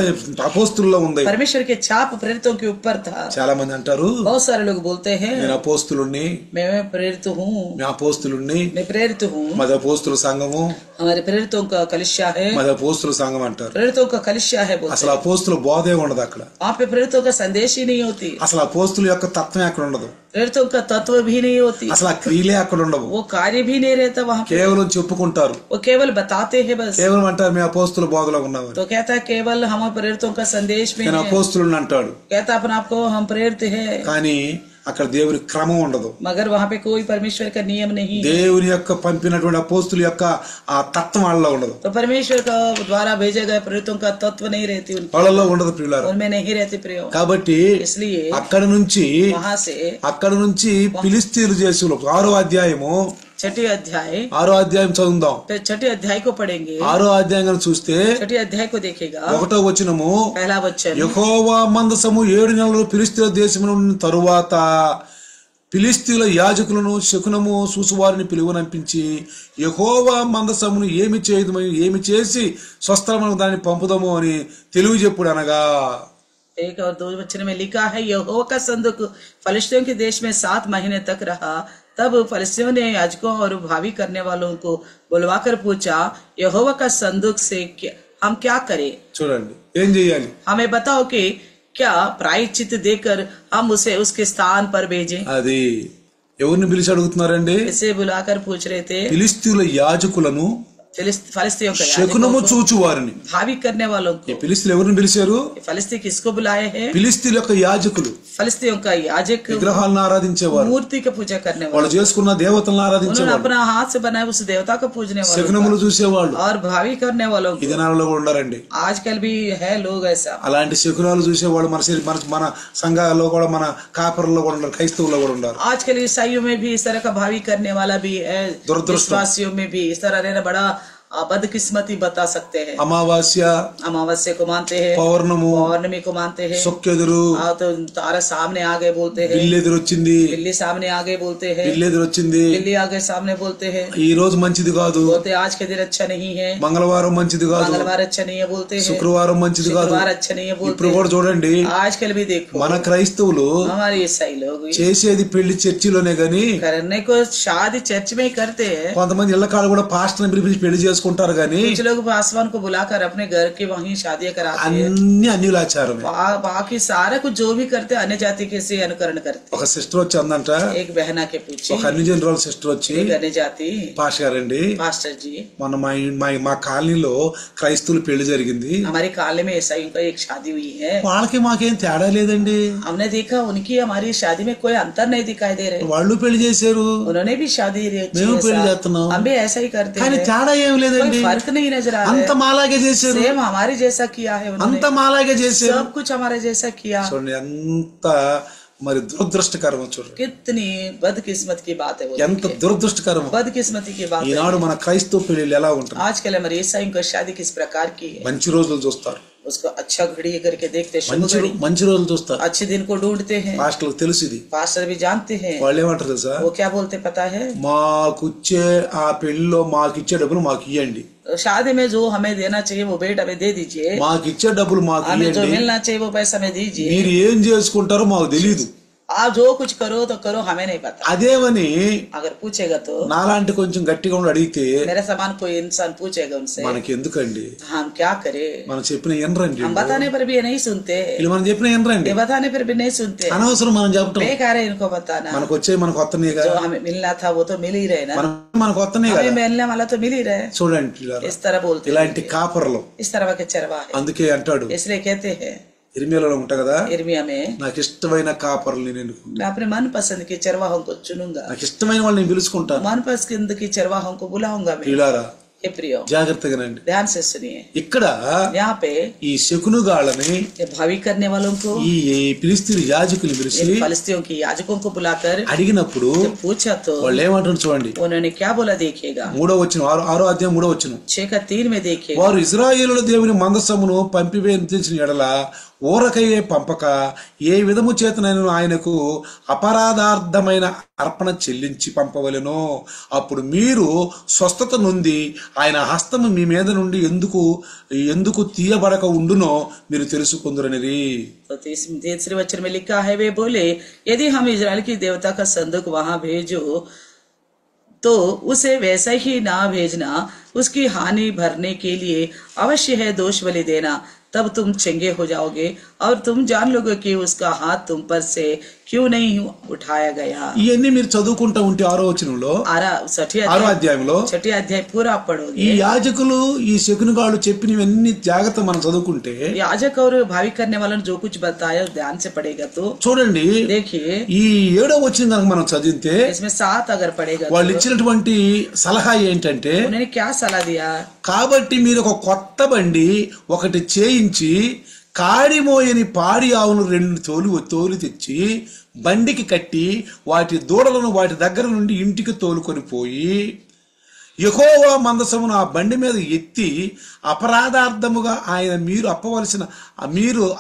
అపోస్తుల్లో ఉంది. परमेश्वर के छाप प्रेरितों के ऊपर था. చాలా మంది అంటారు बहुत सारे लोग बोलते हैं నేను అపోస్తులుణ్ణి, मैं प्रेरित हूँ, నేను అపోస్తులుణ్ణి, मैं प्रेरित हूँ. మాది అపోస్తుల సంఘము, हमारे प्रेरितों का कलिसिया है, మాది అపోస్తుల సంఘం అంటారు. प्रेरितों का कलिसिया है बोलते అసలు అపోస్తుల బోధే ఉండదు అక్కడ. वहाँ पे प्रेरितों का संदेश ही नहीं होती, అసలు అపోస్తుల యొక్క తత్వం అక్కడ ఉండదు, प्रेरितों का तत्व भी नहीं होती, అసలు ఆ క్రియలే అక్కడ ఉండవు. वो कार्य भी नहीं रहता वहाँ पे. కేవలం చెప్పుకుంటారు, वो केवल बताते हैं बस. కేవలం అంటారు మేము అపోస్తుల బోధలో ఉన్నామని. तो कहता है केवल हम प्रेरितों का संदेश में నేను है. అపోస్తులుని అంటాడు, कहता अपने आप को हम प्रेरित है, కానీ అక్కడ దేవుని క్రమం ఉండదు. मगर वहाँ पे कोई परमेश्वर का नियम नहीं है. దేవుని యొక్క పంపినటువంటి అపోస్తుల యొక్క ఆ తత్వం వాళ్ళలో ఉండదు, तो परमेश्वर का द्वारा भेजे गए प्रेरितों का तत्व नहीं रहती వాళ్ళలో ఉండదు ప్రియులారా. उनमें नहीं रहती प्रियो. కాబట్టి इसलिए అక్కడ నుంచి वहाँ से ఫిలిస్తీన్లు చేసి 6వ అధ్యాయము 6 अध्याय 6వ అధ్యాయం చదువుదాం. 6 अध्याय को पढ़ेंगे. 6వ అధ్యాయం చూస్తే 6 अध्याय को देखेगा. 1వ వచనము, पहला वचन, యెహోవా మందసము 7 నెలలు ఫిలిస్తీన్ల దేశములో ఉన్న తరువాత ఫిలిస్తీన్ల యాజకులను శకునము సూసువారిని పిలువనంపించి యెహోవా మందసమును ఏమి చేసి స్వస్థలమైన దాన్ని పంపుదము అని తెలియజెప్పుడు అనగా. 1 और 2 वचन में लिखा है यहोवा का संदूक फलिस्तियों के देश में 7 महीने तक रहा. तब फलिस्तियों ने याजकों और भावी करने वालों को बुलवाकर पूछा यहोवा का संदूक से हम क्या करें? చూడండి ఏం చేయాలి? हमें बताओ कि क्या प्रायश्चित देकर हम उसे उसके स्थान पर भेजें? అది ఎవరిని పిలిచి అడుగుతున్నారండి? इसे बुलाकर पूछ रहे थे ఫిలిస్తీన్ల యాజకులను फलिस्तियों का శకునము చూచు వారిని. भावी करने वालों को. ఫిలిస్తీన్లు ఎవరిని పిలిచారు? फलिस्ती किसको बुलाए हैं? ఫిలిస్తీన్ల యొక్క యాజకులు, फलिस्तियों का याजक, విగ్రహాలను ఆరాధించేవారు, मूर्ति की पूजा करने वाले, వాళ్ళు చేసుకున్న దేవతలను उन्होंने ఆరాధించేవారు, अपना हाथ से बनाए उस देवता को पूजने वाले శకునములు చూసేవాళ్ళు और भावी करने वालों ఈ को. దినాలలో కూడా ఉన్నారండి. आजकल भी है लोग ऐसा. అలాంటి శకునాలు చూసేవాళ్ళు మన సంఘాలలో కూడా, మన కాపరుల్లో కూడా ఉన్నారు, క్రైస్తవుల్లో కూడా ఉన్నారు. आजकल ईसाइयों में भी इस तरह का भावी करने वाला भी है, विश्वासियों में भी इस तरह रहना बड़ा बदकिस्मती बता सकते हैं। అమావాస్య, अमावस्या को मानते हैं, పౌర్ణము, पौर्णमी को मानते हैं, సొక్కెదురు, तो तारा सामने आगे बोलते हैं, బిల్లెదురు వచ్చింది, बिल्ली सामने आगे बोलते हैं, బిల్లెదురు వచ్చింది, बिल्ली आगे सामने बोलते हैं, ఈ రోజు మంచిది కాదు, बोलते आज के दिन अच्छा नहीं है, మంగళవారం మంచిది కాదు, मंगलवार अच्छा नहीं है बोलते हैं, శుక్రవారం మంచిది కాదు, शुक्रवार अच्छा नहीं है बोलते ఇప్పుడు కూడా చూడండి, हैं। आजकल भी देखो మన క్రైస్తవులు हमारे ईसाई लोग చేసేది పెళ్లి చర్చిలోనే గాని करने को शादी चर्च में ही करते हैं। కొంతమంది ఇళ్ల కాడ కూడా పాస్టర్ని పిలిపించి పెళ్లి చేసుకుంటారు గాని कुछ लोग पासवान को बुलाकर अपने घर के वहीं शादियां कराते हैं। అన్ని అన్యులాచారమే. बाकी सारा कुछ जो भी करते अन्य जाति के से अनुकरण करते। ఒక సిస్టర్ వచ్చి అందంట, एक बहना के पूछी, ఒక అన్ని జనరల్ సిస్టర్ వచ్చి, एक अन्य जाति పాస్టర్ గారండి, मास्टर जी మొన్న మా కాలనీలో క్రైస్తవులు పెళ్లి జరిగింది, हमारी काले में ईसाइयों का एक शादी हुई है, వాళ్ళకి మాకేం తేడా లేదండి, हमने देखा उनकी हमारी शादी में कोई अंतर नहीं दिखाई दे रहे, వాళ్ళు పెళ్లి చేశారు, उन्होंने भी शादी మేము పెళ్లి చేస్తున్నాం, हम भी ऐसा ही करते కానీ हैं, తేడా ఏం లేదండి, कोई फर्क नहीं नजर आ रहा అంత है, మాలాగే చేశారు, सेम हमारे जैसा किया है అంత उन्होंने, మాలాగే చేశారు, सब कुछ हमारे जैसा किया। చూడండి ఎంత మరి దురదృష్టకరం, చూడండి कितनी बदकिस्मत की बात है वो, ఎంత దురదృష్టకరం. बदकिस्मती की बात है। ఈనాడు మన క్రైస్తవ పెళ్లిళ్ళు ఎలా ఉంటుంది, आजकल हमारे ईसाइयों की शादी किस प्रकार की है, మంచి రోజులు చూస్తారు, उसको अच्छा घड़ी करके देखते, शुभ घड़ी, మంచి రోజులు చూస్తారు, अच्छे दिन को ढूंढते हैं। పాస్టర్లకు తెలుసు ఇది, पास्टर भी जानते हैं, వాళ్ళు ఏమంటారు తెలుసా, वो क्या बोलते पता है, మాకుచ్చే ఆ పెళ్లిలో మాకిచ్చే డబ్బులు మాకు ఇవ్వండి, शादी में जो हमें देना चाहिए वो बेट हमें दे दीजिए, మాకిచ్చే డబ్బులు మాకు हमें जो ఇవ్వండి, मिलना चाहिए वो पैसा हमें दीजिए, మీరు ఏం చేసుకుంటారో మాకు తెలియదు, आप जो कुछ करो तो करो हमें नहीं पता। అదేమని अगर पूछेगा तो నాలాంటి కొంచెం గట్టిగా ఉండి అడిగితే मेरे समान कोई इंसान पूछेगा उनसे, మనకి ఎందుకండి, हम क्या करें, మనం చెప్పిన ఎనరండి, हम बताने पर भी ये नहीं सुनते, వీళ్ళు మనం చెప్పిన ఎనరండి, ये बताने पर भी नहीं सुनते, అనవసరం మనం చెప్పటం, बेकार है इनको बताना, మనకు వచ్చే మనకు వస్తున్నాయి जो కదా, हमें मिलना था वो तो मिल ही रहे ना, మనకు వస్తున్నాయి हमें కదా, मिलने वाला तो मिल ही रहे, చూడండి పిల్లారా, इस तरह बोलते ఇలాంటి కాపర్లు, इस तरह के चरवा है, అందుకే అంటాడు इसलिए कहते हैं ఇర్మియాలో ఉంటా కదా, इर्मिया में, నాకు ఇష్టమైన కాపర్లు నేను मैं अपने मन पसंद के चरवाहों को चुनूंगा, నాకు ఇష్టమైన వాళ్ళని నేను పిలుచుకుంటాను, मन पसंद की चरवाहों को बुलाऊंगा मैं। పిల్లారా हे प्रियो జాగ్రత్తగానండి, ध्यान से सुनिए, ఇక్కడ यहाँ पे ఈ శకునుగాళ్ళని ये भावी करने वालों को, ఈ ఫిలిస్తీన్ యాజకులు పిలిచి इन फलस्तियों की याजकों को बुलाकर అడిగినప్పుడు पूछा तो వాళ్ళు ఏమంటారు చూడండి, उन्होंने क्या बोला देखिएगा, 6వ అధ్యాయం 3వ వచనం, 6:3 में देखिएगा, వారు ఇశ్రాయేలుల దేవుని మందసమును పంపివేయించిన ఎడల ఊరకయ్యే పంపక ఏ విధము చేతనైనా ఆయనకు అపరాధార్థమైన అర్పణ చెల్లించి పంపవలెను, అప్పుడు మీరు స్వస్థత నొంది ఆయన హస్తము మీ మీద నుండి ఎందుకు తీయబడక ఉండునో మీరు తెలుసుకుందురనిది। तो तीसरे वचन में लिखा है, वे बोले यदि हम इजराइल की देवता का संदूक वहां भेजो तो उसे वैसा ही ना भेजना, उसकी हानि भरने के लिए अवश्य है दोष बलि देना, तब तुम चंगे हो जाओगे और तुम जान लोगे कि उसका हाथ तुम पर से क्यों नहीं उठाया गया। ఇవన్నీ మీరు చదువుకుంటూ ఉంటే 6వ వచనంలో 6వ అధ్యాయంలో 6వ అధ్యాయం पूरा पढ़ोगे, ఈ యాజకులు ఈ శకునుగాళ్ళు చెప్పినవన్నీ జాగ్రత్త మనం చదువుకుంటే, याजक और भावी करने वालों ने जो कुछ बताया ध्यान से पढ़ेगा तो చూడండి, देखिए ఈ 7వ వచనం కనుక మనం చదివితే इसमें 7 अगर पढ़ेगा వాళ్ళు ఇచ్చినటువంటి సలహా ఏంటంటే, उन्होंने क्या सलाह दिया, కాబట్టి మీరు ఒక కొత్త బండి ఒకటి చేయించి కాడిమోయని పాడి ఆవును 2 తోలు తెచ్చి బండికి కట్టి వాటి దూడలను వాటి దగ్గర నుండి ఇంటికి తోలుకొని పోయి యెహోవా మందసమును ఆ బండి మీద ఎత్తి అపరాధార్థముగా ఆయన మీరు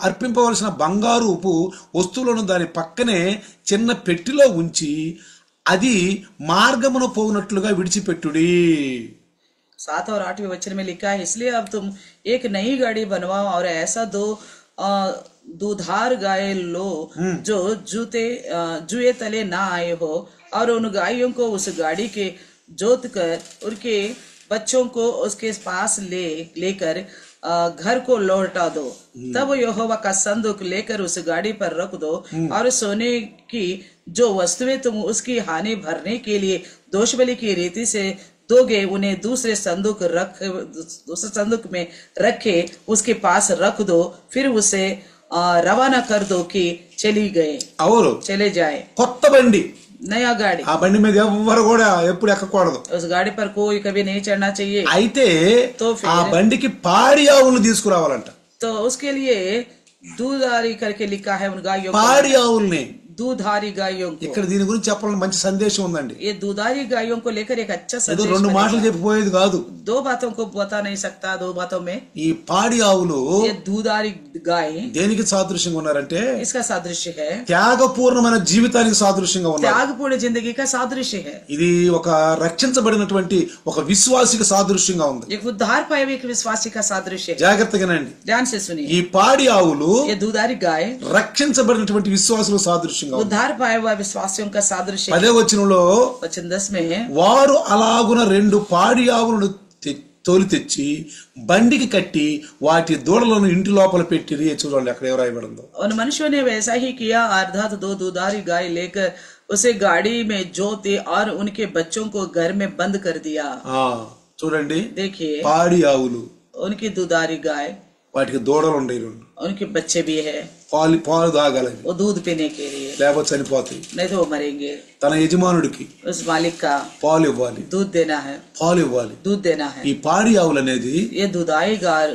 అర్పింపవలసిన బంగారుపు వస్తువులను దాని పక్కనే చిన్న పెట్టిలో ఉంచి అది మార్గమున పోవునట్లుగా విడిచిపెట్టుడి। 7 और 8वें वचन में लिखा है, इसलिए अब तुम एक नई गाड़ी बनवाओ और ऐसा दुधार गाय लो जो जुए तले ना आए हो, और उन गायों को उस गाड़ी के जोत कर उनके बच्चों को उसके पास लेकर घर को लौटा दो, तब यहोवा का संदूक लेकर उस गाड़ी पर रख दो, और सोने की जो वस्तुएं तुम उसकी हानि भरने के लिए दोष बलि की रीति से दोगे उन्हें दूसरे संदूक में रखे उसके पास रख दो, फिर उसे रवाना कर दो कि चले जाए। కొత్త బండి, नया गाड़ी, ఆ బండి మీద ఎవ్వరు కూడా ఎప్పుడు ఎక్కకూడదు, उस गाड़ी पर कोई कभी नहीं चढ़ना चाहिए। అయితే ఆ బండికి పాడి ఆవులను తీసుకురావాలంట, तो उसके लिए दूधारी करके लिखा है, उन गायों పాడి ఆవుల్ని दूधारी गायों को। ఇక్కడ దీని గురించి చెప్పాలని మంచి సందేశం ఉందండి. ये दूधारी गायों को लेकर एक अच्छा ఏదో संदेश రెండు మాటలు చెప్పిపోయేది కాదు. दो बातों को बता नहीं सकता, दो बातों में। ఈ పాడి ఆవులు ये दूधारी गाय దేనికి సాదృశ్యంగా ఉన్నారంటే इसका सादृश्य है, త్యాగపూర్ణమైన జీవితానికి సాదృశ్యంగా ఉన్నారు. त्यागपूर्ण जिंदगी का सादृश्य है। ఇది ఒక రక్షించబడినటువంటి ఒక విశ్వాసికి సాదృశ్యంగా ఉంది. एक उद्धार पाए हुए एक विश्वासी का सादृश्य है। జాగ్రత్తగానండి. ध्यान से सुनिए। ఈ పాడి ఆవులు ये दूधारी गाय రక్షించబడినటువంటి విశ్వాసులు సాదృశ్యంగా ఉంది. उद्धार पाए हुआ विश्वासियों का सादृश्य है। 10వ వచనంలో वचन 10 में है, వారు అలాగున 2 పాడి ఆవులను తోలి తెచ్చి బండికి కట్టి వాటి దూడలను ఇంటి లోపల పెట్టిరి. చూడండి అక్కడ ఎవరు రాయబడిందో. उन मनुष्यों ने वैसा ही किया, अर्थात 2 दूधारी गाय लेकर उसे गाड़ी में जोते और उनके बच्चों को घर में बंद कर दिया। చూడండి, देखिए పాడి ఆవులు, उनकी दूधारी गाय, వాటికి దూడలు ఉండేవి, 2 उनके बच्चे भी है, పాలు తాగాలని, वो दूध पीने के लिए, లేకపోతే చనిపోతాయి. नहीं तो वो मरेंगे। తన యజమానుడికి उस मालिक का పాలు ఇవ్వాలి, दूध देना है, పాలు ఇవ్వాలి. दूध देना है। ఈ పాడి ఆవులు అనేది ये दूधाई गाय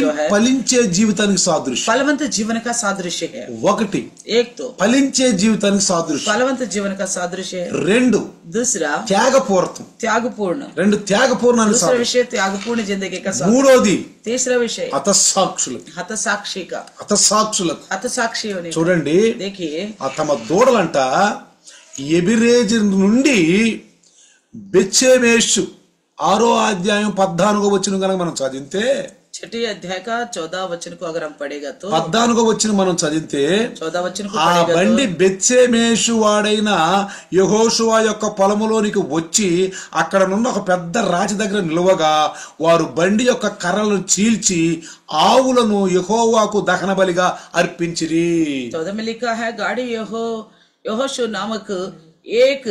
जो है ఫలించే జీవితానికి సాదృశ్యం. फलवंत जीवन का सादृश्य है। ఒకటి एक तो ఫలించే జీవితానికి సాదృశ్యం. फलवंत जीवन का सादृश्य है। 2 दूसरा త్యాగపూర్తం. त्यागपूर्ण, 2 త్యాగపూర్ణానికి दूसरा సాదృశ్యం. विषय त्यागपूर्ण जिंदगी का सादृश्य। 3వది तीसरा विषय హతసాక్షులకు. हतसाक्षी का, హతసాక్షులకు हतसाक्षी होने का। చూడండి, देखिए తమ దూడలంట ఎబిరేజు నుండి బెత్షెమెషు 6వ అధ్యాయం 14వ వచనం కనుక మనం చదివితే, 6 अध्याय का 14 वचन को अगर हम पढ़ेगा तो 14వ వచనం మనం చదివితే 14 वचन को ఆ पढ़ेगा బండి तो బెత్షెమెషు వాడైన యెహోషువ యొక్క పొలములోనికి వచ్చి అక్కడనున్న ఒక పెద్ద రాజు దగ్గర నిలవగా వారు బండి యొక్క కర్రలను చీల్చి ఆవులను యెహోవాకు దహన బలిగా అర్పించిరి. 14 में लिखा है, गाड़ी यहोशू नामक एक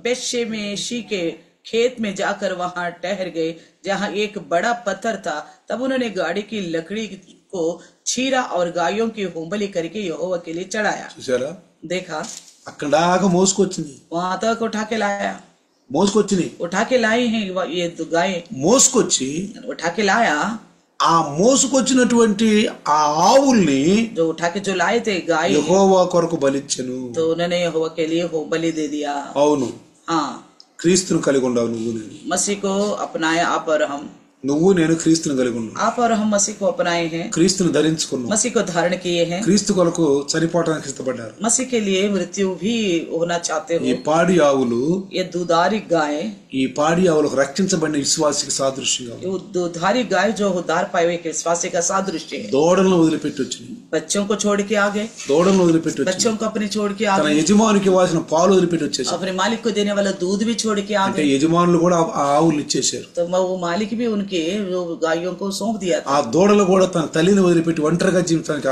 बेतशेमेशी के खेत में जाकर वहां ठहर गए, जहां एक बड़ा पत्थर था। तब उन्होंने गाड़ी की लकड़ी को छीरा और गायों की होमबलि करके यहोवा के लिए चढ़ाया। చూసారా, देखा అక్కడ దాకా మోసుకొచ్చింది, वहां तक उठा के लाया, మోసుకొచ్చినాయి, उठा के लाई है ये गाय, మోసుకొచ్చి उठा के लाया। ఆ మోసుకొచ్చినటువంటి ఆ ఆవుల్ని जो उठा के जो लाए थे गाय, యెహోవా కొరకు బలిచ్చెను. तो उन्होंने यहोवा के लिए होमबलि दे दिया। అవును, हाँ, క్రీస్తును కలిగి ఉండవు. నువ్వు నేను, मसीह को अपनाया आप और हम, నువ్వు నేను క్రీస్తును కలిగి ఉన్నావు. आप और हम मसीह को अपनाए हैं, క్రీస్తును ధరించుకున్నావు. मसीह को धारण किए हैं, క్రీస్తు కొరకు చనిపోవడానికి ఇష్టపడ్డారు. मसीह के लिए मृत्यु भी होना चाहते ఈ हो। పాడి ఆవులు, ये दूधारी गाय, ఈ పాడి ఆవులకు రక్షించబడిన విశ్వాసికి సాదృశ్యంగా ఉంది. ये दूधारी गाय जो उद्धार पाए हुए के विश्वासी का सादृश्य है। దూడలను వదిలిపెట్టి వచ్చినాయి, बच्चों को छोड़ के आ गए, దూడలను వదిలిపెట్టి వచ్చి बच्चों को अपने छोड़ के आ తన गए, యజమానికి ఇవ్వాల్సిన పాలు వదిలిపెట్టి వచ్చేసి, अपने मालिक को देने वाला दूध भी छोड़ के आ అంటే गए। యజమానులు కూడా ఆ ఆవులు ఇచ్చేసారు. तो वो मालिक भी उनके वो गायों को सौंप दिया था। ఆ దూడలు కూడా తన తల్లిని వదిలిపెట్టి ఒంటరిగా జీవితానికి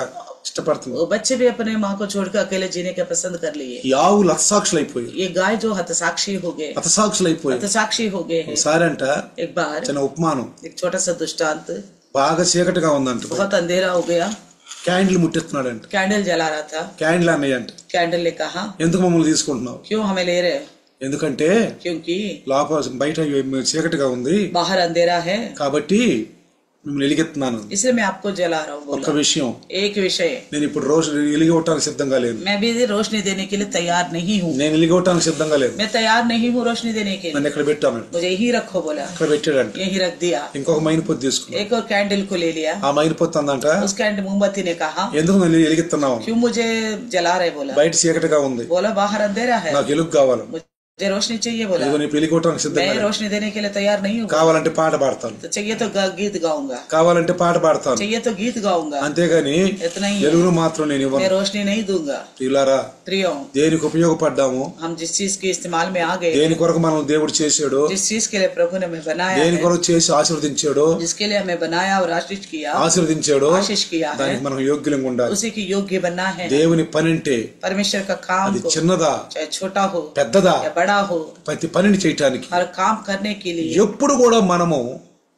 ఇష్టపడుతుంది. वो बच्चे भी अपने माँ को छोड़कर अकेले जीने का पसंद कर लिए। ఈ ఆవులు హతసాక్షులు అయిపోయారు, ये गाय जो हतसाक्षी हो गए, హతసాక్షులు అయిపోయారు. हतसाक्षी हो गए हैं। ఒకసారి అంట एक बार చిన్న ఉపమానం, एक छोटा सा दृष्टांत, బాగా చీకటిగా ఉందంట, बहुत अंधेरा हो गया, క్యాండిల్ ముట్టెత్తున్నాడంట. कैंडल जला रहा था। క్యాండిల్ అన్నయ్య అంట, कैंडल ने कहा, ఎందుకు మమ్మల్ని తీసుకుంటున్నావు? क्यों हमें ले रहे? ఎందుకంటే क्योंकि లోపల బయట చీకటిగా ఉంది बाहर अंधेरा है, కాబట్టి మిమ్మల్ని వెలిగెత్తున్నాను. इसलिए मैं आपको जला रहा हूँ। ఒక్క बोला విషయం, एक विषय, నేను ఇప్పుడు రోజు వెలిగొట్టడానికి సిద్ధంగా లేను. मैं भी रोशनी देने के लिए तैयार नहीं हूँ, నేను వెలిగొట్టడానికి సిద్ధంగా లేను. मैं तैयार नहीं हूँ रोशनी देने के लिए, నన్ను ఎక్కడ పెట్టాను? मुझे यही रखो बोला, ఇక్కడ పెట్టాడంట. यही रख दिया। ఇంకొక మైన్ పొద్దు తీసుకున్నాను. एक और कैंडल को ले लिया, ఆ మైన్ పొత్తు అందంట, उस कैंडल मोमबत्ती ने कहा, ఎందుకు నన్ను వెలిగిస్తున్నావు? क्यों मुझे जला रहे? बोला బయట చీకటిగా ఉంది, बोला बाहर अंधेरा है, నాకు వెలుగు కావాలి. मुझे रोशनी चाहिए। बोला ఇదిగో నీ వెలిగొట్టడానికి సిద్ధంగా मैं లేను. रोशनी देने के लिए तैयार नहीं हूँ, కావాలంటే పాట పాడతాను, तो चाहिए तो गीत गाऊंगा, కావాలంటే పాట పాడతాను, चाहिए तो गीत गाऊंगा, అంతేగాని इतना ही है। వెలుగును మాత్రం నేను मैं ఇవ్వను. रोशनी नहीं दूंगा। ప్రియులారా, प्रियो, దేనికి ఉపయోగపడ్డాము, हम जिस चीज के इस्तेमाल में आ गए, దేని కొరకు మనం దేవుడు చేశాడు, जिस चीज के लिए प्रभु ने हमें बनाया దేని है, కొరకు చేసి ఆశీర్వదించాడు, जिसके लिए हमें बनाया और आशीष किया, ఆశీర్వదించాడు, आशीष किया है, దానికి మనం యోగ్యులంగా ఉండాలి. उसी की योग्य बनना है। దేవుని పని అంటే परमेश्वर का काम అది को, చిన్నదా चाहे छोटा हो పెద్దదా, या बड़ा हो, ప్రతి పనిని చేయటానికి हर काम करने के लिए ఎప్పుడు కూడా మనము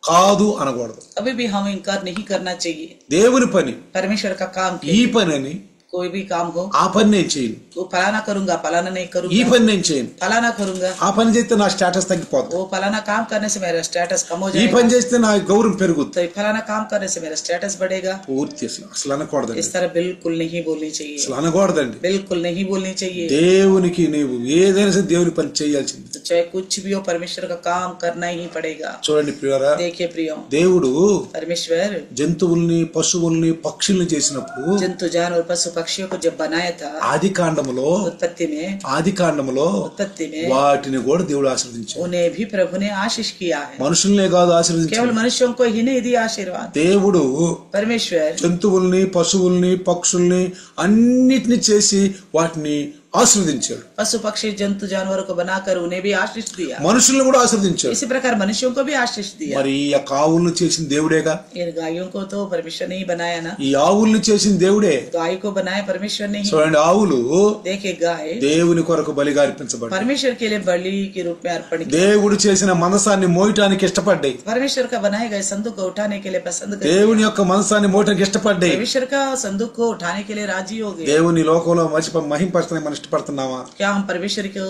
కాదు అనకూడదు. कभी भी हम इनकार नहीं करना चाहिए। దేవుని పని परमेश्वर का काम ఈ పని అని कोई भी काम हो, ఆ పని నేను చేయను, वो फलाना करूंगा, फलाना नहीं ఈ करूंगा, పని నేను చేయను, फलाना करूंगा, ఆ పని చేస్తే నా స్టేటస్ తగ్గిపోతుంది, वो फलाना काम करने से मेरा स्टेटस कम हो ఈ जाएगा, పని చేస్తే నా గౌరవం పెరుగుతుంది, तो फलाना काम करने से मेरा स्टेटस बढ़ेगा। పూర్తి అసలు అనకూడదండి, इस तरह बिल्कुल नहीं बोलनी चाहिए, అసలు అనకూడదండి. बिल्कुल नहीं बोलनी चाहिए। దేవునికి నీవు ఏదైనా సరే దేవుని పని చేయాల్సింది. तो चाहे कुछ भी हो, परमेश्वर का काम करना ही पड़ेगा। చూడండి ప్రియులారా, देखिए प्रियो, దేవుడు परमेश्वर జంతువుల్ని పశువుల్ని పక్షుల్ని చేసినప్పుడు जंतु जानवर पशु पक्षियों को जब बनाया था ఆది కాండములో उत्पत्ति में వాటిని కూడా దేవుడు ఆశీర్వదించాడు. उन्हें भी प्रभु ने आशीष किया है, మనుషుల్నే కాదు ఆశీర్వదించాడు. केवल मनुष्यों को ही नहीं दिया आशीर्वाद। దేవుడు परमेश्वर జంతువుల్ని పశువుల్ని పక్షుల్ని అన్నిటిని చేసి వాటిని ఆశీర్వదించాడు. पशु पक्षी जंतु जानवरों को बनाकर उन्हें भी आशीष दिया, మనుషుల్ని కూడా ఆశీర్వదించాడు. इसी प्रकार मनुष्यों को भी आशीष दिया। మరి ఈ ఆవుల్ని చేసిన దేవుడేగా, इन गायों को तो परमेश्वर ने ही बनाया ना, ఈ ఆవుల్ని చేసిన దేవుడే. गाय को बनाया परमेश्वर ने ही। చూడండి, ఆవులు देखिए गाय దేవుని కొరకు బలిగా అర్పించబడ్డాయి. परमेश्वर के लिए बलि के रूप में अर्पण किया। దేవుడు చేసిన మనసాన్ని మోయటానికి ఇష్టపడ్డాయి. परमेश्वर का बनाए गए संदूक को उठाने के लिए पसंद करते, దేవుని యొక్క మనసాన్ని మోయటానికి ఇష్టపడ్డాయి. परमेश्वर का संदूक को उठाने के लिए राजी हो गए। దేవుని లోకంలో మహింపరచడానికి మనం ఇష్టపడుతున్నామా? क्या हम परमेश्वर को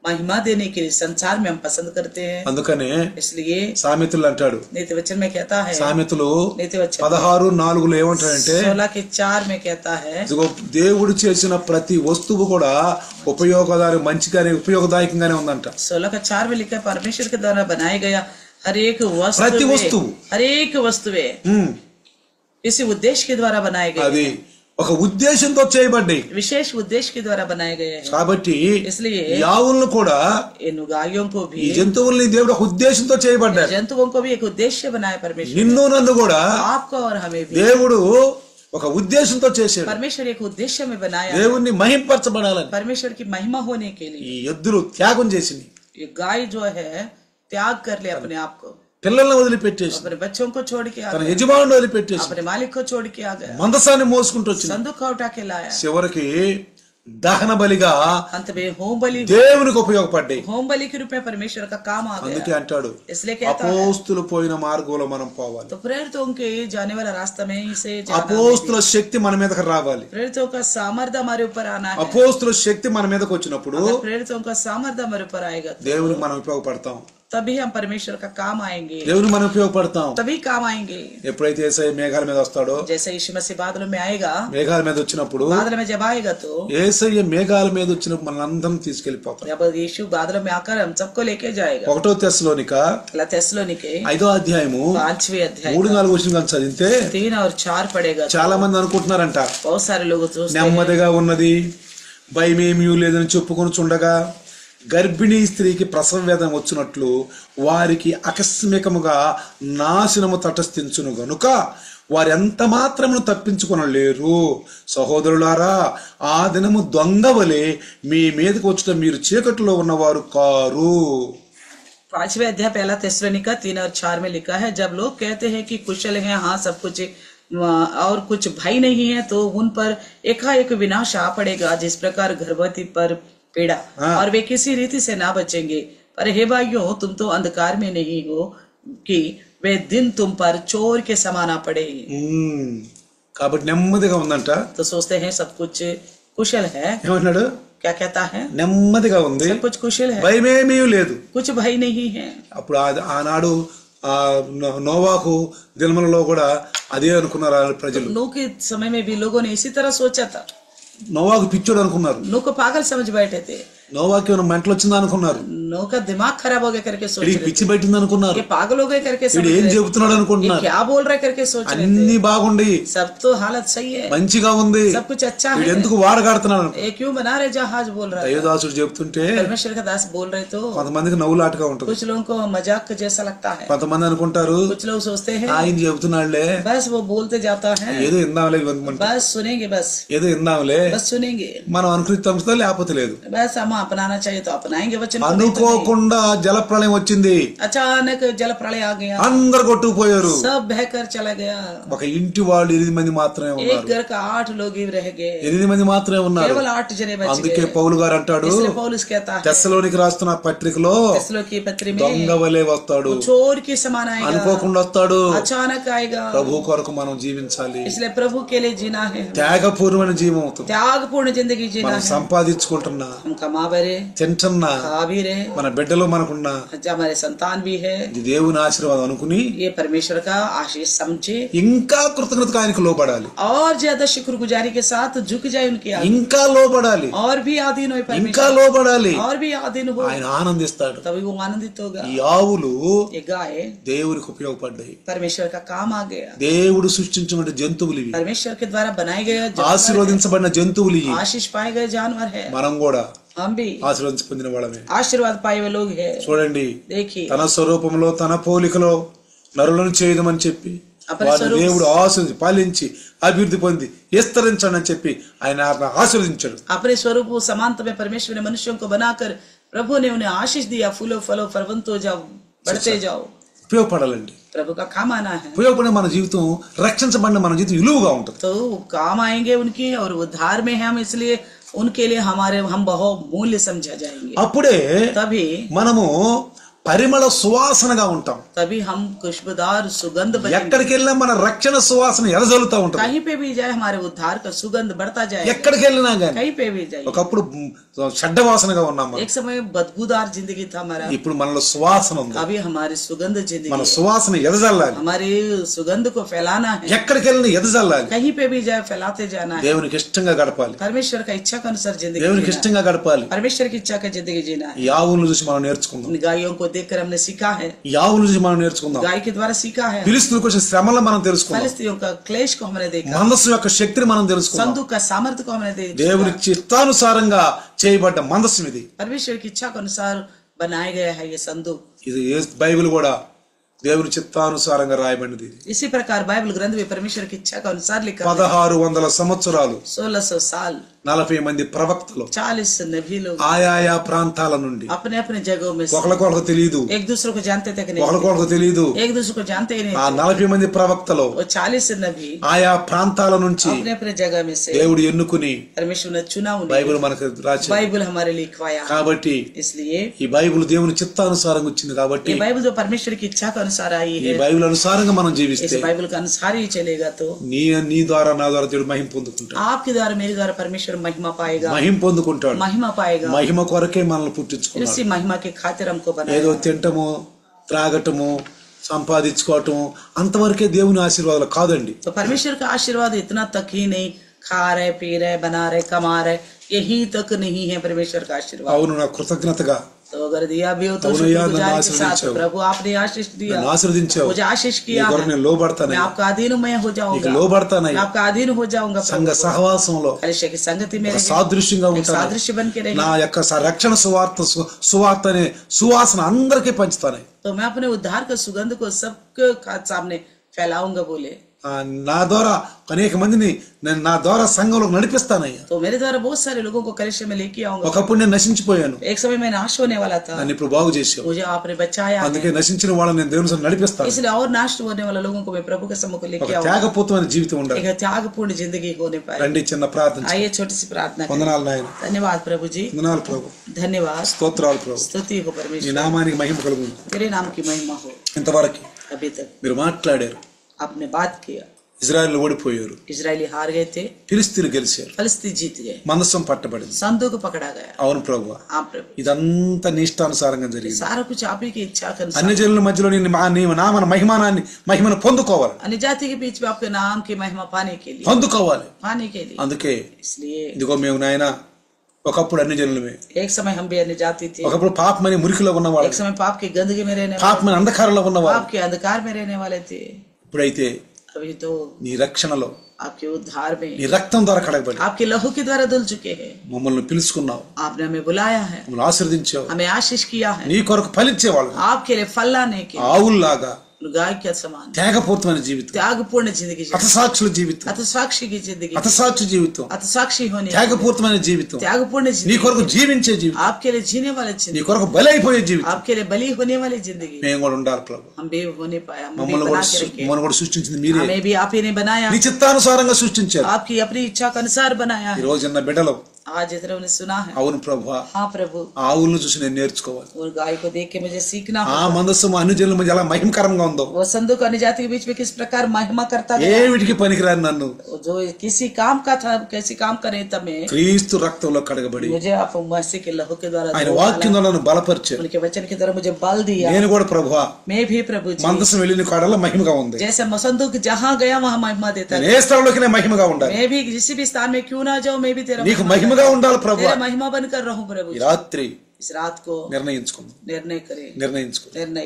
महिमा देने के लिए संसार में हम पसंद करते हैं? అందుకనే इसलिए సామెతలు అంటాడు, नीति वचन में कहता है, సామెతలు नीति वचन 16:4 ఏమంటాడంటే, 16:4 में कहता है, ఇదిగో దేవుడు చేసిన ప్రతి వస్తువు కూడా ఉపయోగదాయకంగానే ఉందంట. 16:4 में लिखा है, परमेश्वर के द्वारा बनाया गया हर एक ప్రతి वस्तु, వస్తువు हर एक वस्तुएं इसी उद्देश्य के द्वारा बनाए गए, అది ఒక ఉద్దేశంతో చేయబడ్డాయి. विशेष उद्देश्य के द्वारा बनाए गए हैं। కాబట్టి इसलिए ఈ ఆవులను కూడా इन गायों को ఈ भी, జంతువుల్ని దేవుడు ఒక ఉద్దేశంతో చేయబడ్డాడు. जंतुओं को भी एक उद्देश्य बनाया परमेश्वर, నిన్ను నన్ను కూడా आपको और हमें भी దేవుడు ఒక ఉద్దేశంతో చేశాడు. परमेश्वर एक उद्देश्य में बनाया, దేవుణ్ణి మహింపరచబడాలని. परमेश्वर की महिमा होने के लिए। ఈ ఎద్దులు త్యాగం చేసింది, ये गाय जो है त्याग कर ले अपने आप को, పిల్లల్ని వదిలిపెట్టేసి अपने बच्चों को छोड़ के आ తన गया, యజమానుని వదిలిపెట్టేసి अपने मालिक को छोड़ के आ गया, మందసాన్ని మోసుకుంటూ వచ్చింది. संदूक का उठा के लाया, చివరికి దహన బలిగా अंत में होम बलि, దేవునికి ఉపయోగపడ్డాయి. होम बलि के रूप में परमेश्वर का काम आ అందుకే गया। అంటాడు, इसलिए कहता है, అపోస్తులు పోయిన మార్గంలో మనం పోవాలి. तो प्रेरितों के जाने वाला रास्ता में ही से जाना है। అపోస్తుల శక్తి మన మీదకి రావాలి. प्रेरितों का सामर्थ्य हमारे ऊपर आना है। అపోస్తుల శక్తి మన మీదకి వచ్చినప్పుడు अगर प्रेरितों का सामर्थ्य हमारे ऊपर आएगा तो దేవునికి మనం ఉపయోగపడతాం, तभी हम परमेश्वर का काम आएंगे, దేవునికి మనం ఉపయోగపడతాం. तभी काम आएंगे। ఎప్పుడైతే యేసయ్య మేఘాల మీద వస్తాడో, जैसे यीशु मसीह बादलों में आएगा, మేఘాల మీద వచ్చినప్పుడు बादल में जब आएगा तो యేసయ్య మేఘాల మీద వచ్చినప్పుడు మనందరం తీసుకెళ్లిపోతాం. जब यीशु बादलों में आकर हम सबको लेके जाएगा। 1 తెస్సలోనిక थेस्सलोनिके 5వ అధ్యాయము 5वें अध्याय 3-4 వచనాలు చదివితే 3 और 4 पड़ेगा। చాలా మంది అనుకుంటున్నారంట, बहुत सारे लोग सोचते हैं నెమ్మదిగా ఉన్నది, భయమేమీ లేదని చెప్పుకొని చుండగా గర్భిణీ స్త్రీకి ప్రసవ వేదన వచ్చినట్లు వారికి ఆకస్మికముగా నాశనము తటస్థించును గనుక వారు ఎంత మాత్రమును తప్పించుకొనలేరు. సహోదరులారా, ఆ దినము దొంగ వలె మీ మీదకి వచ్చటం మీరు చీకటిలో ఉన్నవారు కారు. 5वें अध्याय 1 थेस्सलोनिका 3 और 4 में लिखा है, जब लोग कहते हैं कि कुशल हैं, हाँ सब कुछ और कुछ भय नहीं है, तो उन पर एकाएक विनाश आ पड़ेगा, जिस प्रकार गर्भवती पर पीड़ा, और वे किसी रीति से ना बचेंगे। पर हे भाइयों, तुम तो अंधकार में नहीं हो कि वे दिन तुम पर चोर के समान आ पड़े। కాబట్టి నెమ్మదిగా ఉందంట. तो सोचते हैं सब कुछ कुशल है, ఏమన్నాడు? क्या कहता है? నెమ్మదిగా ఉంది, सब कुछ कुशल है, భయమేమీ లేదు. कुछ भय नहीं है। అప్పుడు ఆనాడు నోవాహు దినములలో కూడా అదే అనుకున్నారు ప్రజలు. नूह के समय में भी लोगों ने इसी तरह सोचा था। నోవాహు పిచ్చోడు అనుకున్నారు, नूह को पागल समझ बैठे थे, నోవాకి ఏమైనా మెంటలు వచ్చింది అనుకున్నారు, नूह का दिमाग खराब हो गया करके सोच వీడికి रहे పిచ్చి थे, పెట్టింది అనుకున్నారు, ये पागल हो गए करके వీడు समझ ఏం रहे थे, చెబుతున్నాడు ये అనుకుంటున్నారు. क्या बोल रहे करके सोच रहे थे। అన్ని బాగుండి सब तो हालत सही है, మంచిగా ఉంది, सब कुछ अच्छा వీడు है, ఎందుకు వాడగాడుతున్నాడు. ये क्यों बना रहे जहाज बोल रहा है। దైవదాసుడు చెబుతుంటే परमेश्वर का दास बोल रहे तो కొంతమందికి నవ్వులాటగా ఉంటుంది, कुछ लोगों को मजाक जैसा लगता है, కొంతమంది అనుకుంటారు कुछ लोग सोचते हैं ఆయన చెబుతున్నాడులే, बस वो बोलते जाता है, ఏదో ఇందాంలే, बस सुनेंगे, बस ఏదో ఇందాంలే बस सुनेंगे, మనం అనుకృతి లేకపోతే లేదు. बस हम अपनाना चाहिए तो अपनाएंगे वचन को, అనుకోకుండా జల ప్రళయం వచ్చింది, अचानक जल प्रलय आ गया, అందరు కొట్టుకుపోయారు, सब बहकर चला गया, ఒక ఇంటి వాళ్ళు 8 మంది మాత్రమే एक ఉన్నారు, घर का 8 लोग ही रह गए, 8 మంది మాత్రమే ఉన్నారు. केवल 8 जने बच అందుకే गए। పౌలు గారు అంటాడు, इसलिए पौलुस कहता है తెస్సలోనికి రాస్తున్న పత్రికలో, తెస్సలోకి పత్రి में దొంగ వలె వస్తాడు, चोर के समान आएगा, అనుకోకుండా వస్తాడు. अचानक आएगा। ప్రభు కొరకు మనం జీవించాలి, इसलिए प्रभु के लिए जीना है, త్యాగపూర్వమైన జీవం అవుతుంది. त्यागपूर्ण जिंदगी जीना మనం है। సంపాదించుకుంటున్నా, हम कमा भी रहे, తింటున్నా, खा भी रहे, మన బిడ్డలో మనకున్నా, हमारे संतान भी है, ఇది దేవుని ఆశీర్వాదం అనుకుని ये परमेश्वर का आशीष समझे ఇంకా కృతజ్ఞతగా ఆయనకు లోబడాలి, और ज्यादा शुक्रगुजारी के साथ झुक जाए उनके आगे, ఇంకా లోబడాలి, और भी आधीन हो ఇంకా परमेश्वर, లోబడాలి. और भी आधीन हो, ఆయన ఆనందిస్తాడు. तभी वो आनंदित होगा। ఈ ఆవులు ये गाय దేవునికి ఉపయోగపడ్డాయి. परमेश्वर का काम आ गया, దేవుడు సృష్టించిన జంతువులు ఇవి, परमेश्वर के द्वारा बनाए गए ఆశీర్వదించబడిన జంతువులు ఇవి. आशीष पाए गए जानवर है, మనం కూడా हम भी ఆశీర్వదించి పొందిన వాళ్ళమే. आशीर्वाद पाए हुए लोग हैं। చూడండి, देखिए తన స్వరూపంలో తన పోలికలో నరులను చేయదమని చెప్పి వారిని దేవుడు ఆశీర్వదించి పాలించి అభివృద్ధి పొంది విస్తరించండి అని చెప్పి ఆయన ఆశీర్వదించాడు. अपने स्वरूप समानता में परमेश्वर ने मनुष्यों को बनाकर प्रभु ने उन्हें आशीष दिया, फूलो फलो फलवंत हो जाओ, बढ़ते जाओ। ఉపయోగపడాలండి, प्रभु का काम आना है, ఉపయోగపడే మన జీవితం, రక్షించబడిన మన జీవితం విలువగా ఉంటుంది. तो काम आएंगे उनकी, और उद्धार में है हम, इसलिए उनके लिए हम बहुत मूल्य समझा जाएंगे। అప్పుడే तभी మనము పరిమళ సువాసనగా ఉంటాం. तभी हम खुशबूदार सुगंध बनेंगे। ఎక్కడికి వెళ్ళినా మన రక్షణ సువాసన ఎదజల్లుతా ఉంటుంది. कहीं पे भी जाए हमारे उद्धार का सुगंध बढ़ता जाए, ఎక్కడికి వెళ్ళినా గానీ. कहीं पे भी जाए। ఒకప్పుడు చెడ్డ వాసనగా ఉన్నాం మనం, एक समय बदबूदार जिंदगी था हमारा, ఇప్పుడు మనలో సువాసన ఉంది. अभी हमारी सुगंध जिंदगी మన है। సువాసన ఎదజల్లాలి, हमारी सुगंध को फैलाना है, ఎక్కడికి వెళ్ళినా ఎదజల్లాలి. कहीं पे भी जाए फैलाते जाना है। దేవునికి ఇష్టంగా గడపాలి, परमेश्वर का इच्छा के अनुसार जिंदगी దేవునికి जीना है। ఇష్టంగా గడపాలి. परमेश्वर की इच्छा का जिंदगी जीना है। ఈ ఆవులను చూసి మనం నేర్చుకుందాం, इन गायों को देखकर हमने सीखा है, ఈ ఆవులను చూసి మనం నేర్చుకుందాం. गाय के द्वारा सीखा है। ఫిలిష్తీయులకు వచ్చిన శ్రమలను మనం తెలుసుకుందాం, फलिस्तियों का क्लेश को हमने देखा, మందస్సు యొక్క శక్తిని మనం తెలుసుకుందాం. संदूक का सामर्थ्य को हमने देखा। దేవుని చిత్తానుసారంగా చేయబడ్డ మందస్సు ఇది. परमेश्वर की इच्छा के अनुसार बनाया गया है ये संदूक। ఇది బైబిల్ కూడా దేవుని చిత్తానుసారంగా రాయబడినది. इसी प्रकार बाइबल ग्रंथ में परमेश्वर की इच्छा के अनुसार लिखा है। 1600 సంవత్సరాలు 1600 साल 40 మంది ప్రవక్తలు 40 नबी लोग ఆయా ప్రాంతాల నుండి, अपने अपने जगहों में से ఒకళ్ళకొకళ్ళకు తెలియదు, एक दूसरे को जानते तक नहीं, ఒకళ్ళకొకళ్ళకు తెలియదు. एक दूसरे को जानते ही नहीं। ఆ 40 మంది ప్రవక్తలు वो 40 नबी ఆయా ప్రాంతాల నుంచి अपने अपने जगह में से దేవుడు ఎన్నుకుని परमेश्वर ने चुना, उन्हें బైబిల్ మనకు రాసి, बाइबल हमारे लिए लिखवाया। కాబట్టి इसलिए ఈ బైబిల్ దేవుని చిత్తానుసారంగా వచ్చింది. కాబట్టి ये बाइबल जो परमेश्वर की इच्छा के अनुसार आई ఈ है, బైబిల్ అనుసారంగా మనం జీవిస్తే इस बाइबल के अनुसार ही चलेगा तो నీ ద్వారా నా ద్వారా దేవుడు మహిమ పొందుకుంటాడు, आपके द्वारा मेरे द्वारा परमेश्वर महिमा पाएगा, మహిమ పొందుకుంటాడు. महिमा पाएगा। మహిమ కొరకే మనల్ని పుట్టించుకున్నాడు. इसी महिमा के खातिर हमको ఏదో बनाया। తింటము, త్రాగటము, సంపాదించుకోవటం అంతవరకే దేవుని ఆశీర్వాదాలు కాదండి. तो परमेश्वर का आशीर्वाद इतना तक ही नहीं, खा रहे पी रहे बना रहे कमा रहे, यही तक नहीं है परमेश्वर का आशीर्वाद। అవును, నా కృతజ్ఞతగా तो अगर दिया भी हो तो అవును, యా, నన్ను शुक्रगुजारी के साथ, ఆశీర్వదించావు, प्रभु आपने आशीष दिया, నన్ను ఆశీర్వదించావు, मुझे आशीष నీ किया కొరకు है, నేను मैं లోబడతానయ్యా, आपका अधीन मैं हो నీకు जाऊंगा, లోబడతానయ్యా. मैं आपका अधीन हो जाऊंगा। సంఘ సహవాసంలో कलिशा की संगति में ఒక रहेंगे, సాదృశ్యంగా एक ఉంటాను. सादृश्य बन के रहेंगे। నా యొక్క రక్షణ సువార్త అనే సువాసన అందరికీ పంచుతాను. तो मैं अपने उद्धार का सुगंध को सबके सामने फैलाऊंगा बोले। నా ద్వారా అనేక మందిని నేను నా ద్వారా సంఘంలో నడిపిస్తానయ్యా. तो मेरे द्वारा बहुत सारे लोगों को कलिशा में लेके आऊंगा। ఒకప్పుడు నేను నశించిపోయాను, एक समय मैं नाश होने वाला था, నన్ను ఇప్పుడు బాగు చేసావు. मुझे आपने बचाया है। అందుకే నశించిన వాళ్ళని నేను దేవుని సన్నిధిలో నడిపిస్తాను. इसलिए और नाश होने वाले लोगों को मैं प्रभु के सम्मुख ఒక लेके आऊंगा। త్యాగపూర్వమైన జీవితం ఉండాలి. एक त्यागपूर्ण जिंदगी होने पाए। రండి చిన్న ప్రార్థన. आइए छोटी सी प्रार्थना करें। వందనాలు నాయన, धन्यवाद प्रभु जी, వందనాలు ప్రభు, धन्यवाद, స్తోత్రాలు ప్రభు. स्तुति हो నీ परमेश्वर, నామానికి మహిమ కలుగును. तेरे नाम की महिमा हो। ఇంతవరకు अभी तक మీరు మాట్లాడారు. आपने बात किया, ఇజ్రాయెల్ ఓడిపోయారు, इजरायली हार गए थे, ఫిలిష్తీయులు గెలిచారు, फलिस्तीन जीत गए, మందసం పట్టబడింది. संदूक पकड़ा गया। అవును ప్రభు, हाँ प्रभु, ఇదంతా నీ ఇష్టానుసారంగా జరిగింది. सारा कुछ आप ही की इच्छा के अनुसार। అన్ని జనుల మధ్యలో నీ నామన మహిమను పొందుకోవాలి, अन्य जाति के बीच में आपके नाम की महिमा पाने के लिए, పొందుకోవాలి. पाने के लिए। అందుకే इसलिए ఇదిగో మేము నాయన ఒకప్పుడు అన్ని జనులమే, एक समय हम भी अन्य जाति थे, ఒకప్పుడు పాపమని మురికిలో ఉన్నవాళ్ళు, एक समय पाप की गंदगी में रहने वाले, పాపమని అంధకారంలో ఉన్నవాళ్ళు. पाप के अंधकार में रहने वाले थे। ఇప్పుడైతే अभी तो నీ రక్షణలో आपके उद्धार में, నీ రక్తం ద్వారా కడగబడి आपके लहू के द्वारा धुल चुके हैं। మమ్మల్ని పిలుచుకున్నావు, आपने हमें बुलाया है, మమ్మల్ని ఆశీర్వదించావు. हमें आशीष किया है, నీ కొరకు ఫలించేవాళ్ళు आपके लिए फल लाने के लिए, ఆవుల్లాగా गाय के समान త్యాగపూర్తమైన జీవితం, त्यागपूर्ण जिंदगी, హతసాక్షుల జీవితం, हतसाक्षी की जिंदगी, హతసాక్షి జీవితం, हतसाक्षी होने, త్యాగపూర్తమైన జీవితం, त्यागपूर्ण నీ जिंदगी, కొరకు జీవించే జీవితం, आपके लिए जीने वाले నీ जिंदगी, కొరకు బలైపోయే జీవితం आपके लिए बलि होने वाली जिंदगी మేము కూడా ఉండాలి ప్రభు. हम भी होने पाए, हम भी మమ్మల్ని बना కూడా के रखे, మమ్మల్ని కూడా సృష్టించింది మీరే, हमें भी आप ही ने बनाया, నీ చిత్తానుసారంగా సృష్టించారు. आपकी अपनी इच्छा के अनुसार बनाया ఈ है। రోజు నా బిడ్డలు आज इस तरह ने सुना है, అవును ప్రభు, हाँ प्रभु, ఆవులను చూసి నేను నేర్చుకోవాలి. और गाय को देख के मुझे सीखना ఆ होगा, మందస్సు అన్ని జనుల మధ్య ఎలా మహిమకరంగా ఉందో, वो संदूक अन्य जाति के बीच में किस प्रकार महिमा करता था, ఏమిటికి పనికిరాని నన్ను जो किसी काम का था, किसी काम करे तब में క్రీస్తు రక్తంలో కడగబడి मुझे आप मसीह के लहू के द्वारा ఆయన धो వాక్యంలో डाला, నన్ను బలపరిచారు. उनके वचन की तरह मुझे बल दिया, నేను కూడా ప్రభువా मैं भी प्रभु जी, మందస్సు వెళ్ళిన కాడల్లో మహిమగా ఉంది. जैसे संदूक जहाँ गया वहाँ महिमा देता నేను है, ఏ స్థలంలోకి నేను మహిమగా ఉండాలి, मैं भी किसी भी स्थान में क्यों ना जाऊँ, मैं भी तेरा నీకు మహిమగా ఉండాలి ప్రభువా. तेरा महिमा बनकर रहूं प्रभु ఈ जी। రాత్రి इस रात को నిర్ణయించుకుందాం, निर्णय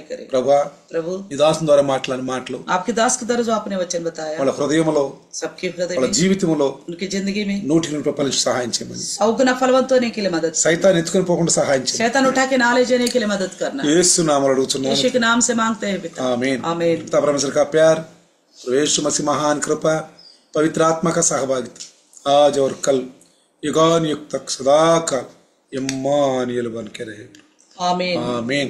करे ప్రభువా. प्रभु, ఈ దాసుని ద్వారా మాట్లాడిన మాటలు आपके दास के द्वारा जो आपने वचन बताया, వాళ్ళ హృదయంలో सबके हृदय వాళ్ళ में, జీవితంలో उनकी जिंदगी में 100 ఫలించి సహాయం చేయమని, 100 गुना फलवंत होने के लिए मदद, సైతాన్ని ఎత్తుకొని పోకుండా సహాయం చేయమని शैतान उठा के ना ले जाने के लिए मदद करना, యేసు నామములో అడుగుచున్నాను. यीशु के नाम से मांगते हैं पिता, आमीन. आमीन। पिता परमेश्वर का प्यार, यीशु मसीह महान कृपा, पवित्र आत्मा का सहभागिता आज और कल युगान युग तक सदा काल इम्मानुएल बन के रहे. आमीन, आमीन.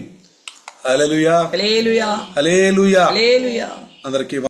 Hallelujah, hallelujah, hallelujah. हालेलुया। అందరికీ